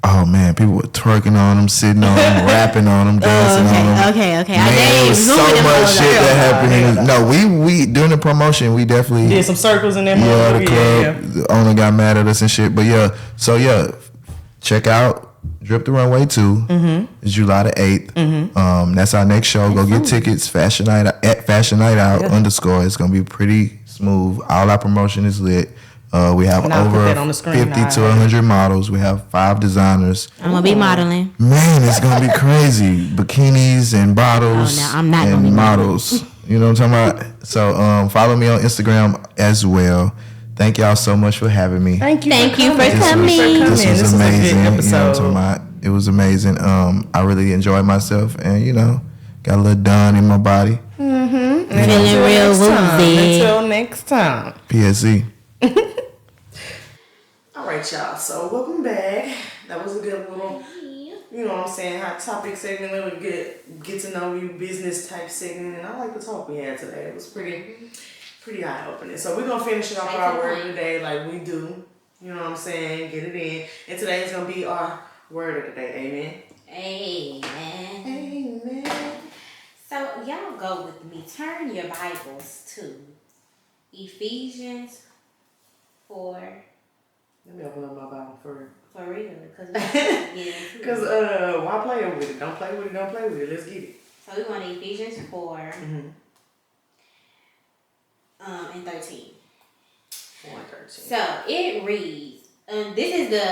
Oh man, people were twerking on them, sitting on them, rapping on them, dancing on them. Okay. Man, it was so much shit that happened. No, we during the promotion, we definitely Did some circles in that the motherfucker. club. The owner got mad at us and shit. But yeah, check out Drip the Runway 2. It's July the 8th. That's our next show. Go get tickets. Fashion Night at Fashion Night Out _ It's gonna be pretty smooth. All our promotion is lit. We have And I'll put over that on the screen 50 to 100 models. We have 5 designers. I'm gonna be modeling. Man, it's gonna be crazy. Bikinis and bottles. Oh, no, I'm not and gonna be models. You know what I'm talking about? So follow me on Instagram as well. Thank y'all so much for having me. Thank you for coming. This was This was a amazing. good You know what I'm episode. talking about? It was amazing. I really enjoyed myself, and got a little done in my body. Feeling real woozy. Until next time. PSC. All right, y'all. So welcome back. That was a good little, hot topic segment. Little get to know you business type segment, and I like the talk we had today. It was pretty eye opening. So we're gonna finish it off with our word of the day, like we do. You know what I'm saying? Get it in. And today is gonna be our word of the day. Amen. Amen. So y'all go with me. Turn your Bibles to Ephesians 4. Let me open up my Bible for real, because why play with it? Don't play with it. Let's get it. So we want Ephesians 4 and 13. 4 and 13. So it reads, this is the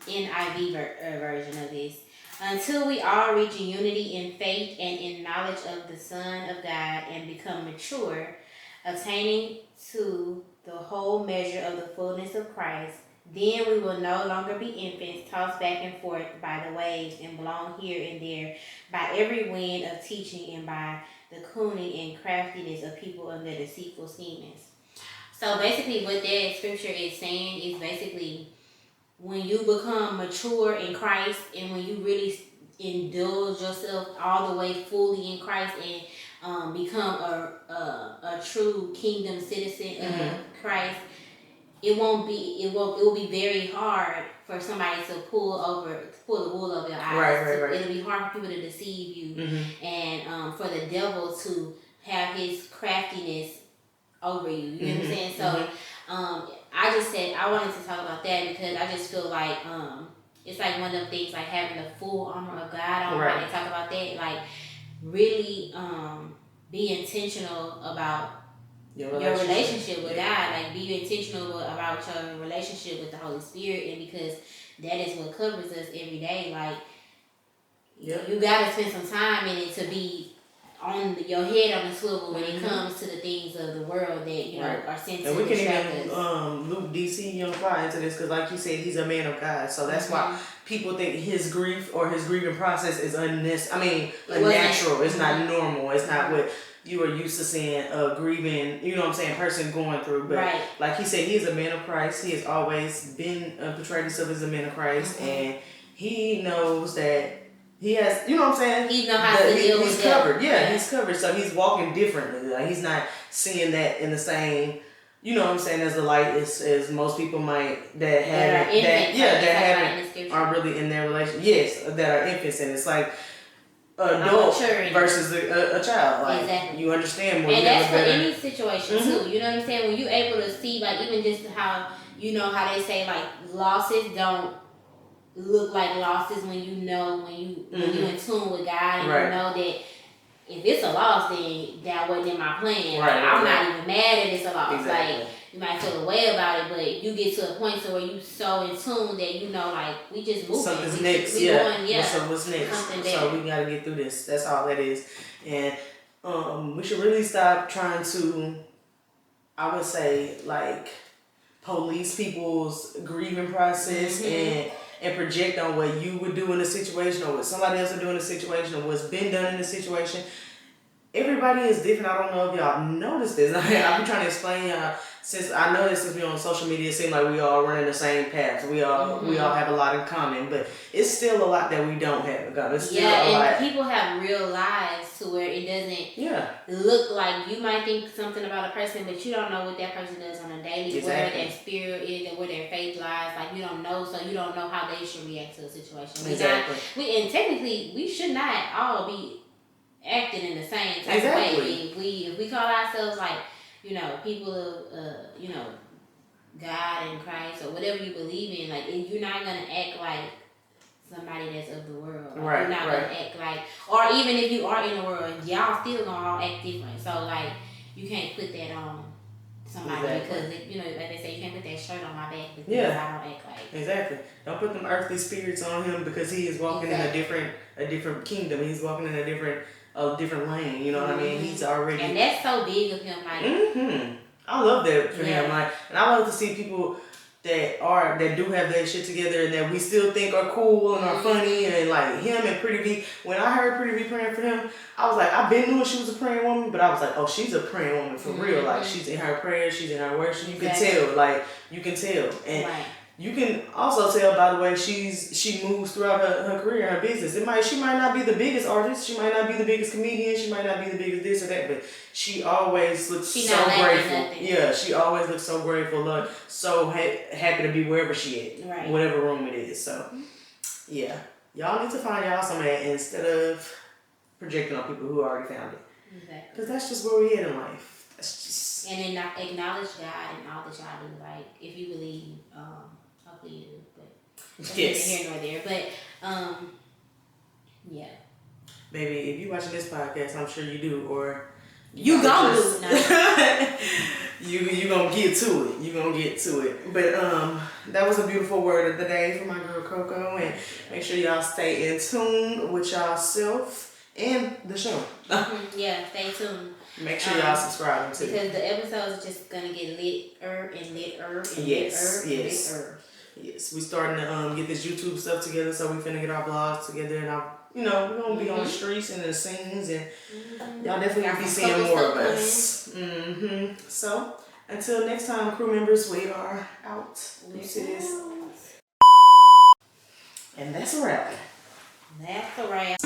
NIV version of this. Until we all reach a unity in faith and in knowledge of the Son of God and become mature, attaining to the whole measure of the fullness of Christ, then we will no longer be infants tossed back and forth by the waves and blown here and there by every wind of teaching and by the cunning and craftiness of people and their deceitful schemings. So basically what that scripture is saying is basically when you become mature in Christ and when you really indulge yourself all the way fully in Christ and become a true kingdom citizen of Christ, it will be very hard for somebody to pull the wool over your eyes. Right. It'll be hard for people to deceive you and for the devil to have his craftiness over you. You know what I'm saying? So I just said I wanted to talk about that because I just feel like it's like one of them things like having the full armor of God. I don't know how they talk about that. Like really be intentional about your relationship with God. Like be intentional about your relationship with the Holy Spirit, and because that is what covers us every day. Like you gotta spend some time in it to be on your head on the swivel when it comes to the things of the world that are sent to and we can distract even us. loop DC Young Fly into this because, like you said, he's a man of God, so that's why people think his grief or his grieving process is unnatural. It's not normal. It's not what you are used to seeing a grieving, you know what I'm saying, person going through. But like he said, he is a man of Christ. He has always been portrayed himself as a man of Christ, and he knows that. He has, you know what I'm saying? He knows how to deal with He's covered. Yeah, he's covered. So he's walking differently. Like he's not seeing that in the same, you know what I'm saying, as the light as most people might that are really in their relationship. Yes, that are infants, and it's like adult versus a child. Like you understand more. And that's for any situation too. You know what I'm saying? When you're able to see, like even just how how they say like losses don't look like losses when you in tune with God and you know that if it's a loss, then that wasn't in my plan. I'm not even mad that it's a loss. Exactly. Like you might feel a way about it, but you get to a point to where you so in tune that like we just moving. Something's next. What's next? So we gotta get through this. That's all that is. And we should really stop trying to, I would say, like police people's grieving process and project on what you would do in a situation or what somebody else would do in a situation or what's been done in a situation. Everybody is different. I don't know if y'all noticed this. I've been trying to explain y'all since I noticed since we're on social media, it seems like we all running the same path. We all have a lot in common, but it's still a lot that we don't have in common. It's still a lot. And people have real lives to where it doesn't look like you might think something about a person, but you don't know what that person does on a daily, where their spirit is and where their faith lies. Like you don't know, so you don't know how they should react to a situation. And technically, we should not all be acting in the same type of way. If we call ourselves like people of God and Christ or whatever you believe in, like you're not gonna act like somebody that's of the world. Like, you're not gonna act like, or even if you are in the world, y'all still gonna all act different. So like you can't put that on somebody because like they say, you can't put that shirt on my back because I don't act like. Exactly. Don't put them earthly spirits on him because he is walking in a different kingdom. He's walking in a different lane. You know what I mean? He's already, and that's so big of him. Like I love that for him. Like, and I love to see people that do have that shit together and that we still think are cool and are funny, and like him and Pretty V. When I heard Pretty V praying for him, I was like, I've been knowing she was a praying woman, but I was like, oh, she's a praying woman for real. Like she's in her prayers, she's in her worship. You can tell, like you can tell, and you can also tell by the way she moves throughout her career, her business. She might not be the biggest artist, she might not be the biggest comedian, she might not be the biggest this or that, but she always looks so grateful. Yeah, she always looks so grateful, like so happy to be wherever she at, whatever room it is. So yeah, y'all need to find y'all some of that instead of projecting on people who already found it. Exactly. Because that's just where we at in life. That's just. And then acknowledge God and all that y'all do. Like if you believe. Hopefully you do, but that's neither here nor there. But yeah. Baby, if you watching this podcast, I'm sure you do, or you gonna do it. You gonna get to it. You gonna get to it. But that was a beautiful word of the day from my girl Coco, and make sure y'all stay in tune with y'all-self and the show. Yeah, stay tuned. Make sure y'all subscribe too. Because the episodes are just gonna get lit-er and lit-er and lit-er. Yes, we starting to get this YouTube stuff together, so we finna get our blogs together, and we're gonna be on the streets and the scenes, and y'all definitely gonna be seeing more of us. So until next time, crew members, we are out. Deuces. And that's a wrap. That's a wrap.